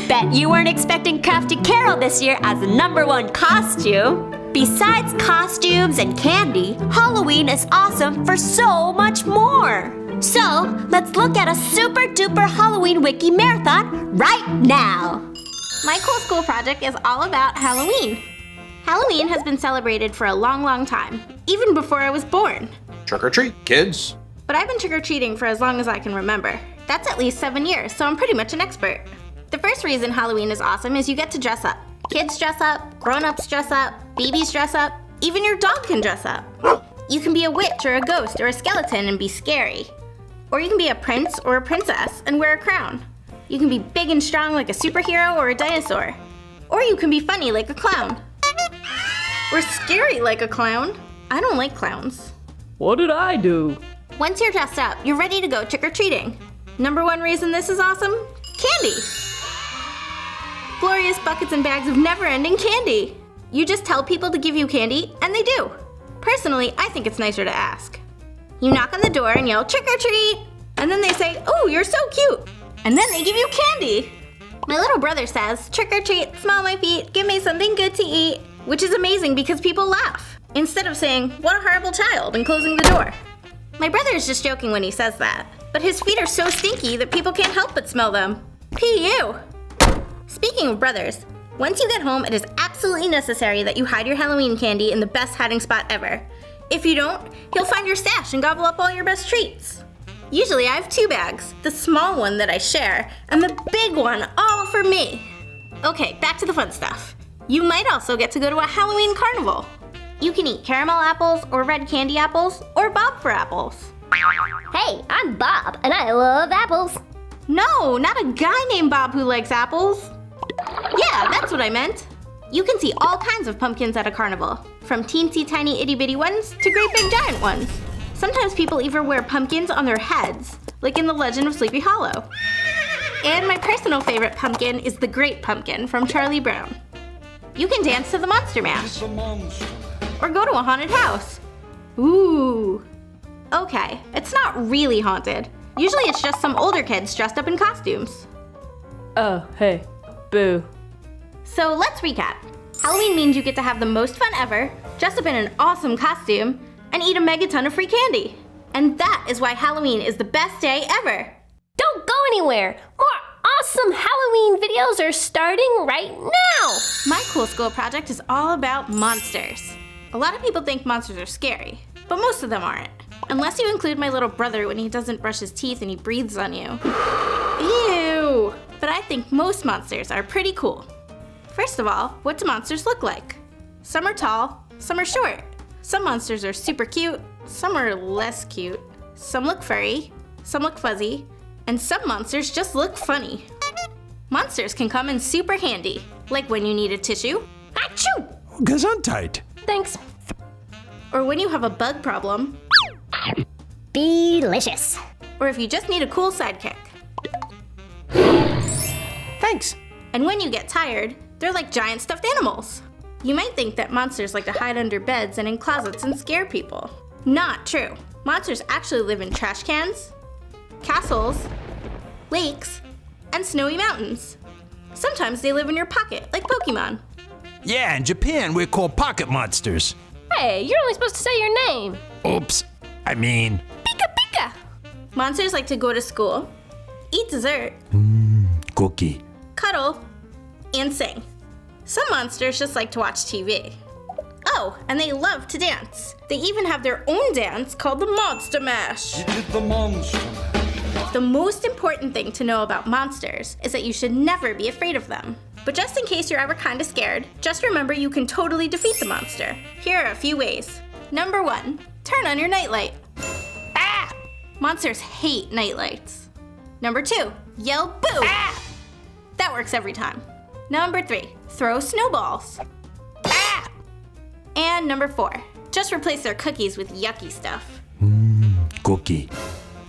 Bet you weren't expecting Crafty Carol this year as the number 1 costume. Besides costumes and candy, Halloween is awesome for so much more. So, let's look at a super duper Halloween Wiki marathon right now. My cool school project is all about Halloween. Halloween has been celebrated for a long, long time, even before I was born. Trick or treat, kids. But I've been trick-or-treating for as long as I can remember. That's at least 7 years, so I'm pretty much an expert. The first reason Halloween is awesome is you get to dress up. Kids dress up, grown-ups dress up, babies dress up, even your dog can dress up. You can be a witch or a ghost or a skeleton and be scary. Or you can be a prince or a princess and wear a crown. You can be big and strong like a superhero or a dinosaur. Or you can be funny like a clown. Or scary like a clown. I don't like clowns. What did I do? Once you're dressed up, you're ready to go trick-or-treating. Number 1 reason this is awesome? Candy! Glorious buckets and bags of never-ending candy. You just tell people to give you candy, and they do. Personally, I think it's nicer to ask. You knock on the door and yell, trick-or-treat! And then they say, oh, you're so cute! And then they give you candy! My little brother says, trick-or-treat, smell my feet, give me something good to eat, which is amazing because people laugh, instead of saying, what a horrible child, and closing the door. My brother is just joking when he says that, but his feet are so stinky that people can't help but smell them. P.U. Speaking of brothers, once you get home, it is absolutely necessary that you hide your Halloween candy in the best hiding spot ever. If you don't, he'll find your stash and gobble up all your best treats. Usually I have 2 bags, the small one that I share, and the big one all for me. Okay, back to the fun stuff. You might also get to go to a Halloween carnival. You can eat caramel apples or red candy apples or Bob for apples. Hey, I'm Bob, and I love apples. No, not a guy named Bob who likes apples. Yeah, that's what I meant. You can see all kinds of pumpkins at a carnival, from teensy tiny itty bitty ones to great big giant ones. Sometimes people even wear pumpkins on their heads, like in the Legend of Sleepy Hollow. And my personal favorite pumpkin is the Great Pumpkin from Charlie Brown. You can dance to the Monster Mash. Or go to a haunted house. Ooh. Okay, it's not really haunted. Usually it's just some older kids dressed up in costumes. Oh, hey. Boo. So let's recap. Halloween means you get to have the most fun ever, dress up in an awesome costume, and eat a megaton of free candy. And that is why Halloween is the best day ever. Don't go anywhere. More awesome Halloween videos are starting right now. My cool school project is all about monsters. A lot of people think monsters are scary, but most of them aren't. Unless you include my little brother when he doesn't brush his teeth and he breathes on you. Ew! But I think most monsters are pretty cool. First of all, what do monsters look like? Some are tall, some are short. Some monsters are super cute, some are less cute. Some look furry, some look fuzzy, and some monsters just look funny. Monsters can come in super handy, like when you need a tissue. Achoo! Gesundheit. Thanks. Or when you have a bug problem. Delicious. Or if you just need a cool sidekick. Thanks. And when you get tired, they're like giant stuffed animals. You might think that monsters like to hide under beds and in closets and scare people. Not true. Monsters actually live in trash cans, castles, lakes, and snowy mountains. Sometimes they live in your pocket, like Pokemon. Yeah, in Japan we're called pocket monsters. Hey, you're only supposed to say your name. Oops. I mean... Pika pika! Monsters like to go to school, eat dessert, Cookie. cuddle, and sing. Some monsters just like to watch TV. Oh, and they love to dance. They even have their own dance called the Monster Mash. It is the monster. The most important thing to know about monsters is that you should never be afraid of them. But just in case you're ever kinda scared, just remember you can totally defeat the monster. Here are a few ways. Number 1, turn on your nightlight. Ah! Monsters hate nightlights. Number 2, yell boo! Ah! That works every time. Number 3, throw snowballs. Ah! And number 4, just replace their cookies with yucky stuff. Cookie.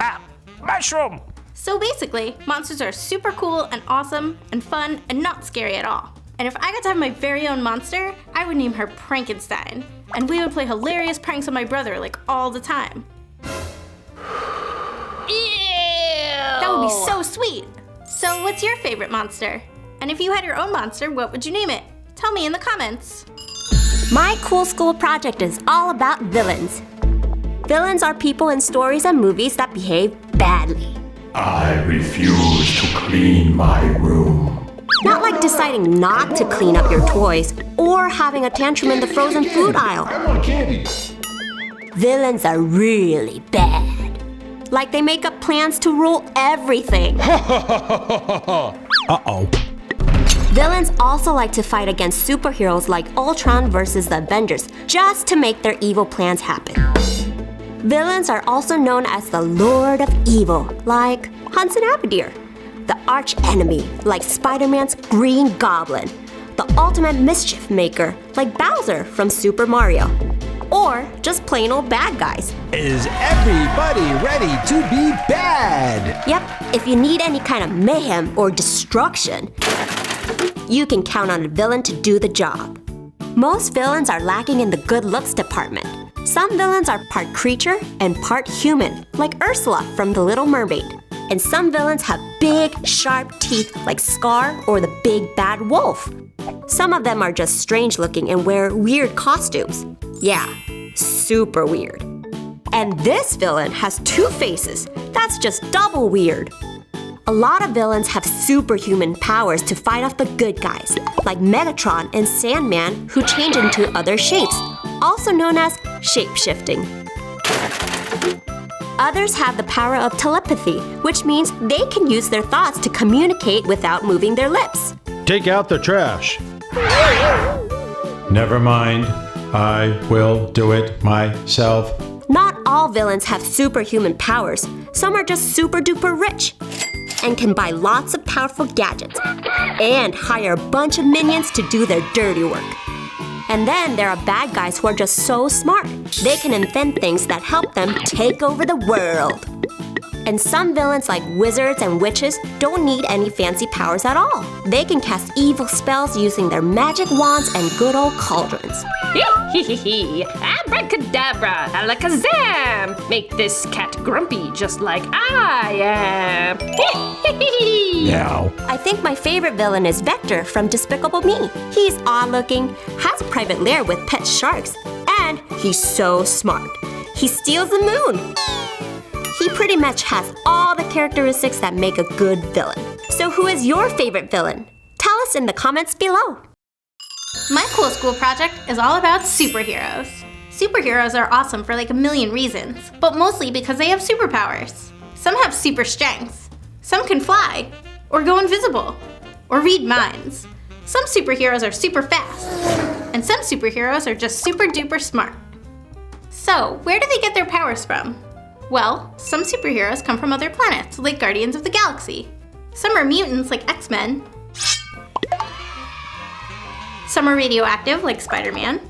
Ah! Mushroom! So basically, monsters are super cool and awesome and fun and not scary at all. And if I got to have my very own monster, I would name her Frankenstein. And we would play hilarious pranks on my brother like all the time. That would be so sweet. So what's your favorite monster? And if you had your own monster, what would you name it? Tell me in the comments. My cool school project is all about villains. Villains are people in stories and movies that behave badly. I refuse to clean my room. Not like deciding not to clean up your toys or having a tantrum in the frozen food aisle. I want candy. Villains are really bad. Like they make up plans to rule everything. Uh-oh. Villains also like to fight against superheroes like Ultron versus the Avengers just to make their evil plans happen. Villains are also known as the Lord of Evil, like Hansen Abadir. The arch enemy, like Spider-Man's Green Goblin. The ultimate mischief maker, like Bowser from Super Mario. Or just plain old bad guys. Is everybody ready to be bad? Yep, if you need any kind of mayhem or destruction, you can count on a villain to do the job. Most villains are lacking in the good looks department. Some villains are part creature and part human, like Ursula from The Little Mermaid. And some villains have big, sharp teeth like Scar or the Big Bad Wolf. Some of them are just strange looking and wear weird costumes. Yeah, super weird. And this villain has 2 faces. That's just double weird. A lot of villains have superhuman powers to fight off the good guys, like Megatron and Sandman, who change into other shapes, also known as shape-shifting. Others have the power of telepathy, which means they can use their thoughts to communicate without moving their lips. Take out the trash. Never mind. I will do it myself. Not all villains have superhuman powers. Some are just super duper rich. and can buy lots of powerful gadgets and hire a bunch of minions to do their dirty work. And then there are bad guys who are just so smart. They can invent things that help them take over the world. And some villains like wizards and witches don't need any fancy powers at all. They can cast evil spells using their magic wands and good old cauldrons. Abracadabra, alakazam! Make this cat grumpy just like I am. Now. I think my favorite villain is Vector from Despicable Me. He's odd-looking, has a private lair with pet sharks, and he's so smart. He steals the moon. He pretty much has all the characteristics that make a good villain. So who is your favorite villain? Tell us in the comments below. My cool school project is all about superheroes. Superheroes are awesome for like a million reasons, but mostly because they have superpowers. Some have super strength. Some can fly, or go invisible, or read minds. Some superheroes are super fast, and some superheroes are just super duper smart. So, where do they get their powers from? Well, some superheroes come from other planets, like Guardians of the Galaxy. Some are mutants, like X-Men. Some are radioactive, like Spider-Man.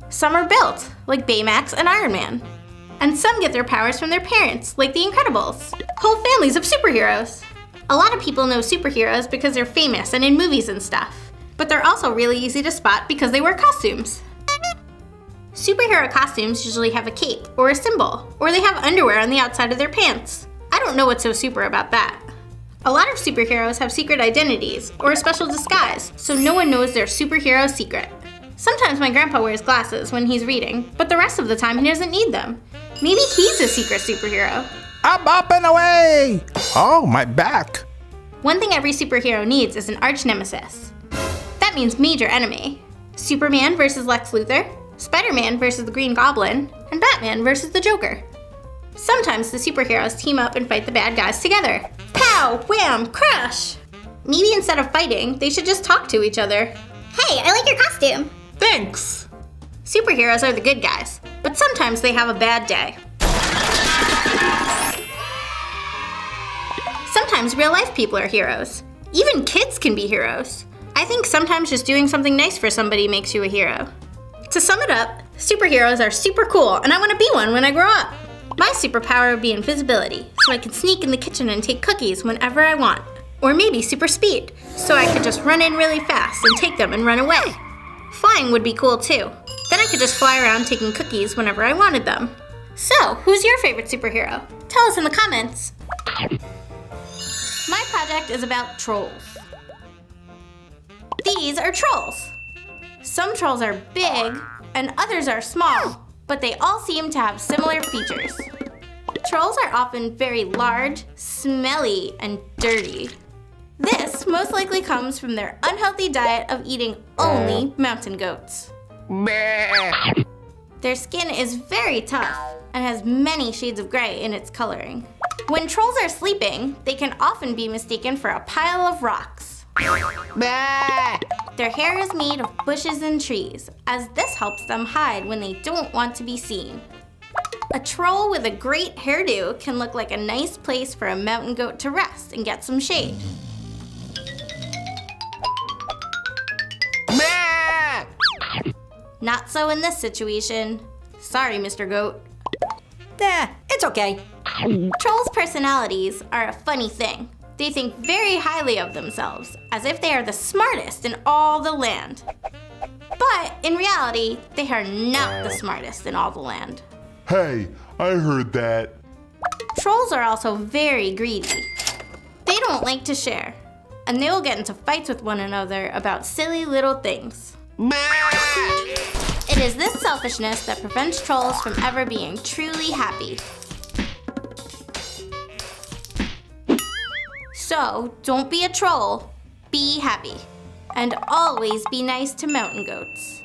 Some are built, like Baymax and Iron Man. And some get their powers from their parents, like the Incredibles. Whole families of superheroes. A lot of people know superheroes because they're famous and in movies and stuff. But they're also really easy to spot because they wear costumes. Superhero costumes usually have a cape or a symbol, or they have underwear on the outside of their pants. I don't know what's so super about that. A lot of superheroes have secret identities or a special disguise, so no one knows their superhero secret. Sometimes my grandpa wears glasses when he's reading, but the rest of the time he doesn't need them. Maybe he's a secret superhero. I'm up and away! Oh, my back. One thing every superhero needs is an arch nemesis. That means major enemy. Superman versus Lex Luthor, Spider-Man versus the Green Goblin, and Batman versus the Joker. Sometimes the superheroes team up and fight the bad guys together. Pow! Wham! Crush! Maybe instead of fighting, they should just talk to each other. Hey, I like your costume. Thanks! Superheroes are the good guys, but sometimes they have a bad day. Sometimes real-life people are heroes. Even kids can be heroes. I think sometimes just doing something nice for somebody makes you a hero. To sum it up, superheroes are super cool, and I want to be one when I grow up. My superpower would be invisibility, so I could sneak in the kitchen and take cookies whenever I want. Or maybe super speed, so I could just run in really fast and take them and run away. Flying would be cool too. Then I could just fly around taking cookies whenever I wanted them. So, who's your favorite superhero? Tell us in the comments. My project is about trolls. These are trolls. Some trolls are big and others are small, but they all seem to have similar features. Trolls are often very large, smelly, and dirty. This most likely comes from their unhealthy diet of eating only mountain goats. Their skin is very tough and has many shades of gray in its coloring. When trolls are sleeping, they can often be mistaken for a pile of rocks. Their hair is made of bushes and trees, as this helps them hide when they don't want to be seen. A troll with a great hairdo can look like a nice place for a mountain goat to rest and get some shade. Not so in this situation. Sorry, Mr. Goat. It's okay. Trolls' personalities are a funny thing. They think very highly of themselves, as if they are the smartest in all the land. But in reality, they are not the smartest in all the land. Hey, I heard that. Trolls are also very greedy. They don't like to share, and they will get into fights with one another about silly little things. It is this selfishness that prevents trolls from ever being truly happy. So, don't be a troll, be happy. And always be nice to mountain goats.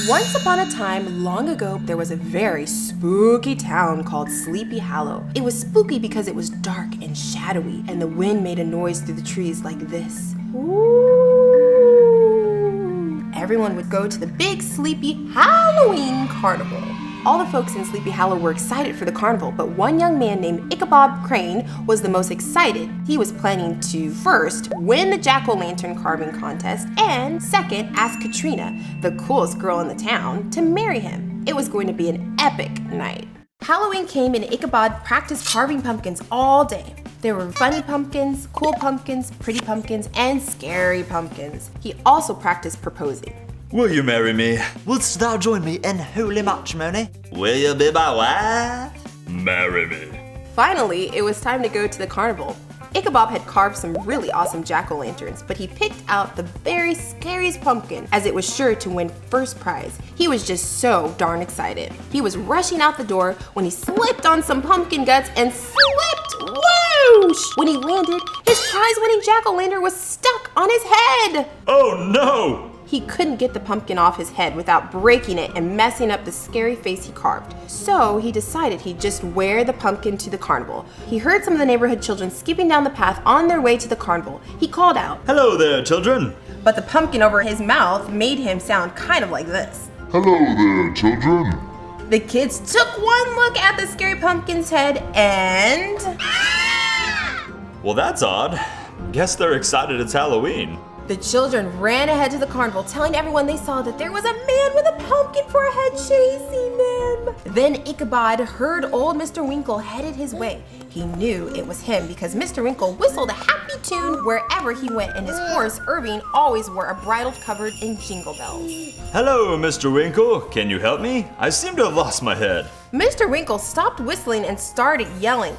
Once upon a time, long ago, there was a very spooky town called Sleepy Hollow. It was spooky because it was dark and shadowy, and the wind made a noise through the trees like this. Ooh. Everyone would go to the big Sleepy Halloween Carnival. All the folks in Sleepy Hollow were excited for the carnival, but one young man named Ichabod Crane was the most excited. He was planning to first win the jack-o'-lantern carving contest and second ask Katrina, the coolest girl in the town, to marry him. It was going to be an epic night. Halloween came and Ichabod practiced carving pumpkins all day. There were funny pumpkins, cool pumpkins, pretty pumpkins, and scary pumpkins. He also practiced proposing. Will you marry me? Wouldst thou join me in holy matrimony? Will you be my wife? Marry me. Finally, it was time to go to the carnival. Ichabod had carved some really awesome jack-o'-lanterns, but he picked out the very scariest pumpkin as it was sure to win first prize. He was just so darn excited. He was rushing out the door when he slipped on some pumpkin guts and slipped whoosh! When he landed, his prize-winning jack-o'-lantern was stuck on his head! Oh no! He couldn't get the pumpkin off his head without breaking it and messing up the scary face he carved. So he decided he'd just wear the pumpkin to the carnival. He heard some of the neighborhood children skipping down the path on their way to the carnival. He called out, "Hello there, children." But the pumpkin over his mouth made him sound kind of like this. "Hello there, children." The kids took one look at the scary pumpkin's head and... Well, that's odd. Guess they're excited it's Halloween. The children ran ahead to the carnival, telling everyone they saw that there was a man with a pumpkin for a head chasing them. Then Ichabod heard old Mr. Winkle headed his way. He knew it was him because Mr. Winkle whistled a happy tune wherever he went, and his horse, Irving, always wore a bridle covered in jingle bells. Hello, Mr. Winkle. Can you help me? I seem to have lost my head. Mr. Winkle stopped whistling and started yelling.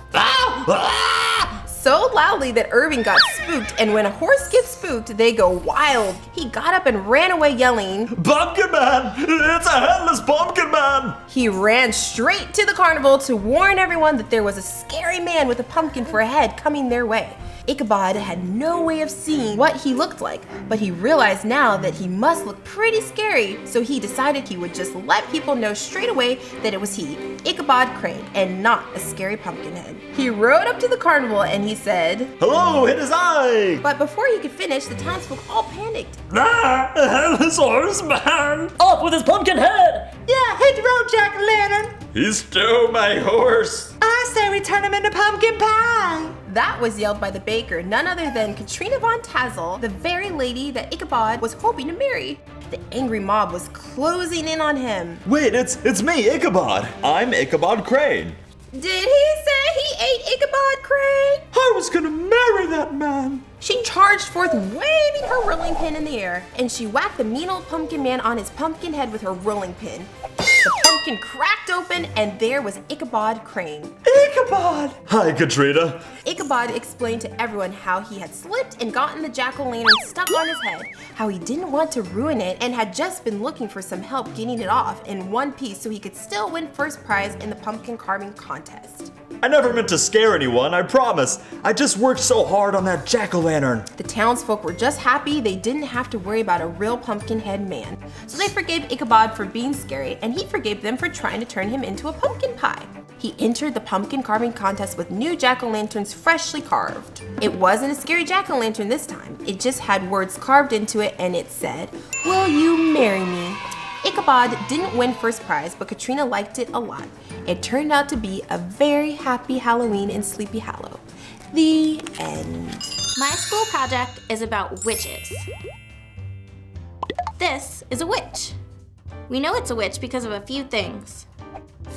So loudly that Irving got spooked, and when a horse gets spooked, they go wild. He got up and ran away yelling, "Pumpkin Man! It's a headless Pumpkin Man!" He ran straight to the carnival to warn everyone that there was a scary man with a pumpkin for a head coming their way. Ichabod had no way of seeing what he looked like, but he realized now that he must look pretty scary, so he decided he would just let people know straight away that it was he, Ichabod Crane, and not a scary pumpkin head. He rode up to the carnival and he said, "Hello, it is I!" But before he could finish, the townsfolk all panicked. Ah, a headless horseman! Off with his pumpkin head! Yeah, hit the road, Jack-o'-lantern. He stole my horse! I say we turn him into pumpkin pie. That was yelled by the baker, none other than Katrina Von Tassel, the very lady that Ichabod was hoping to marry. The angry mob was closing in on him. Wait, it's me, Ichabod. I'm Ichabod Crane. Did he say he ate Ichabod Crane? I was gonna marry that man. She charged forth, waving her rolling pin in the air, and she whacked the mean old pumpkin man on his pumpkin head with her rolling pin. The pumpkin cracked open, and there was Ichabod Crane. Ichabod! Hi, Katrina. Ichabod explained to everyone how he had slipped and gotten the jack-o'-lantern stuck on his head, how he didn't want to ruin it and had just been looking for some help getting it off in one piece so he could still win first prize in the pumpkin carving contest. I never meant to scare anyone, I promise. I just worked so hard on that jack-o'-lantern. The townsfolk were just happy they didn't have to worry about a real pumpkin head man. So they forgave Ichabod for being scary, and he forgave them for trying to turn him into a pumpkin pie. He entered the pumpkin carving contest with new jack-o'-lanterns freshly carved. It wasn't a scary jack-o'-lantern this time. It just had words carved into it, and it said, "Will you marry me?" Ichabod didn't win first prize, but Katrina liked it a lot. It turned out to be a very happy Halloween in Sleepy Hollow. The end. My school project is about witches. This is a witch. We know it's a witch because of a few things.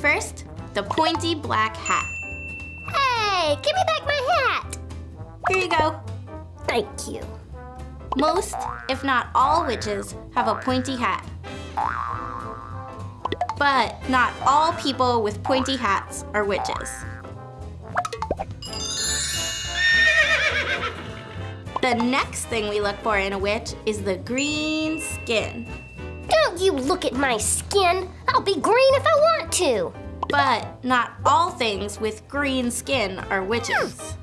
First, the pointy black hat. Hey, give me back my hat. Here you go. Thank you. Most, if not all witches have a pointy hat. But not all people with pointy hats are witches. The next thing we look for in a witch is the green skin. Don't you look at my skin. I'll be green if I want to. But not all things with green skin are witches.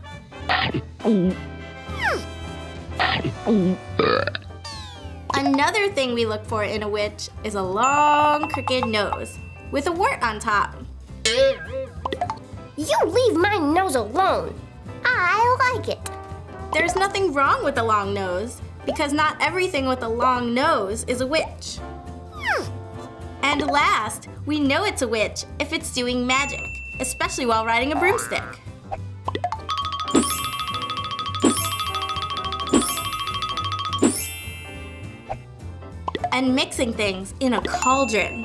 Another thing we look for in a witch is a long, crooked nose with a wart on top. You leave my nose alone. I like it. There's nothing wrong with a long nose because not everything with a long nose is a witch. And last, we know it's a witch if it's doing magic, especially while riding a broomstick. And mixing things in a cauldron.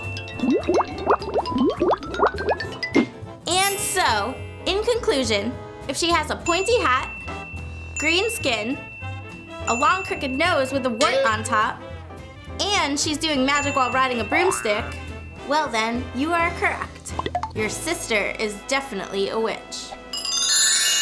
And so, in conclusion, if she has a pointy hat, green skin, a long crooked nose with a wart on top, and she's doing magic while riding a broomstick, well then, you are correct. Your sister is definitely a witch.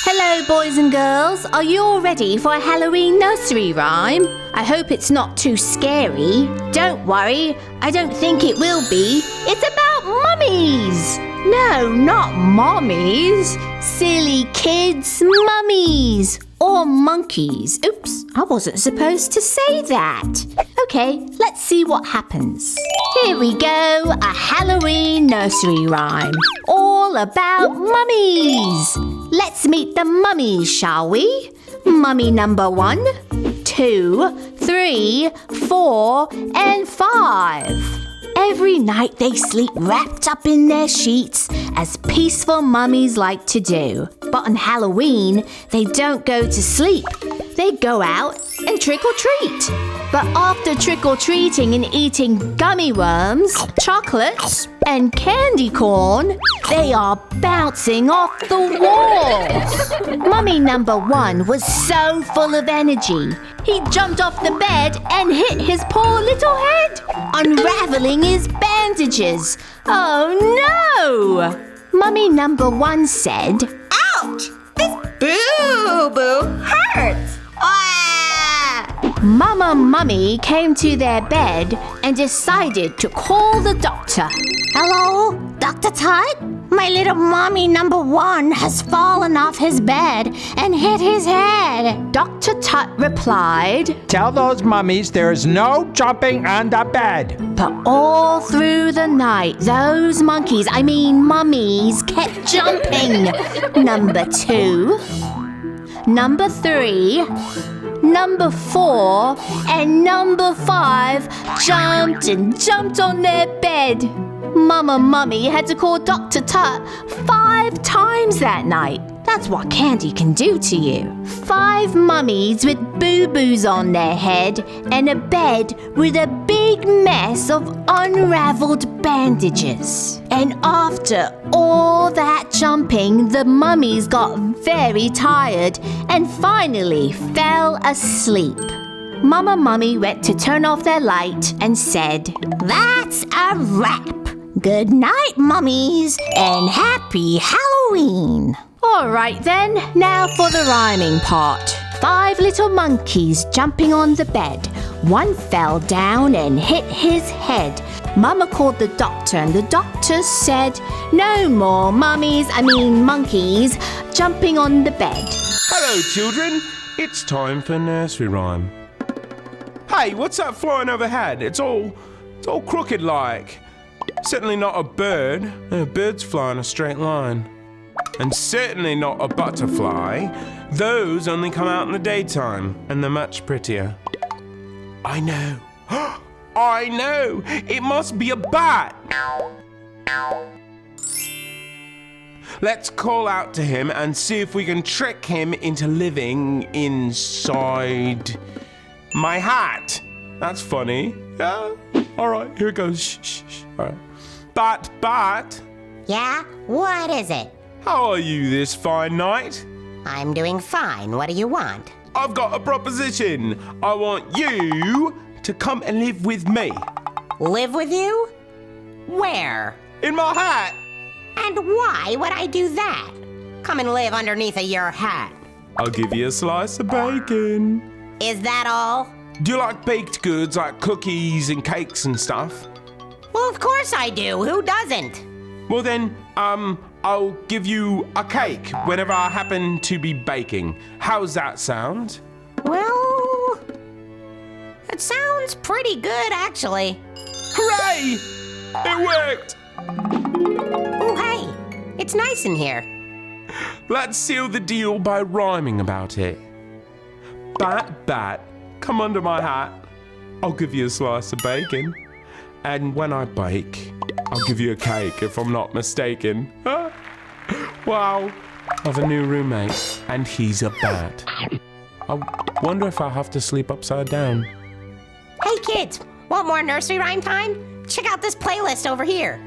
Hello, boys and girls. Are you all ready for a Halloween nursery rhyme? I hope it's not too scary. Don't worry, I don't think it will be. It's about mummies. No, not mommies. Silly kids, mummies. Or monkeys. Oops, I wasn't supposed to say that. Okay, let's see what happens. Here we go, a Halloween nursery rhyme. All about mummies. Let's meet the mummies, shall we? Mummy number 1, 2, 3, 4, and 5. Every night they sleep wrapped up in their sheets, as peaceful mummies like to do. But on Halloween, they don't go to sleep. They go out and trick or treat. But after trick or treating and eating gummy worms, chocolates, and candy corn, they are bouncing off the walls. Mummy number 1 was so full of energy. He jumped off the bed and hit his poor little head, unraveling his bandages. Oh no! Mummy number 1 said, Ouch! This boo-boo hurts! Mama Mummy came to their bed and decided to call the doctor. Hello, Dr. Tut? My little mommy number 1 has fallen off his bed and hit his head. Dr. Tut replied, Tell those mummies there is no jumping on the bed. But all through the night, those mummies, kept jumping. Number 2, number 3, number 4, and number 5 jumped and jumped on their bed. Mama Mummy had to call Dr. Tut 5 times that night. That's what candy can do to you. 5 mummies with boo-boos on their head and a bed with a big mess of unraveled bandages. And after all that jumping, the mummies got very tired and finally fell asleep. Mama Mummy went to turn off their light and said, That's a wrap. Good night, mummies, and happy Halloween. All right then, now for the rhyming part. 5 little monkeys jumping on the bed. One fell down and hit his head. Mama called the doctor and the doctor said, No more monkeys jumping on the bed. Hello, children. It's time for nursery rhyme. Hey, what's that flying overhead? It's all crooked like. Certainly not a bird. No, birds fly in a straight line. And certainly not a butterfly. Those only come out in the daytime, and they're much prettier. I know. I know! It must be a bat! Let's call out to him and see if we can trick him into living inside my hat. That's funny. Yeah? Alright, here it goes. Shh. Alright. Bat. Yeah? What is it? How are you this fine night? I'm doing fine. What do you want? I've got a proposition. I want you to come and live with me. Live with you? Where? In my hat. And why would I do that? Come and live underneath your hat. I'll give you a slice of bacon. Is that all? Do you like baked goods like cookies and cakes and stuff? Well, of course I do. Who doesn't? Well then, I'll give you a cake whenever I happen to be baking. How's that sound? Well, it sounds pretty good, actually. Hooray! It worked! Oh, hey, it's nice in here. Let's seal the deal by rhyming about it. Bat, come under my hat. I'll give you a slice of bacon. And when I bake, I'll give you a cake if I'm not mistaken. Wow. I've a new roommate, and he's a bat. I wonder if I'll have to sleep upside down. Hey kids, want more nursery rhyme time? Check out this playlist over here.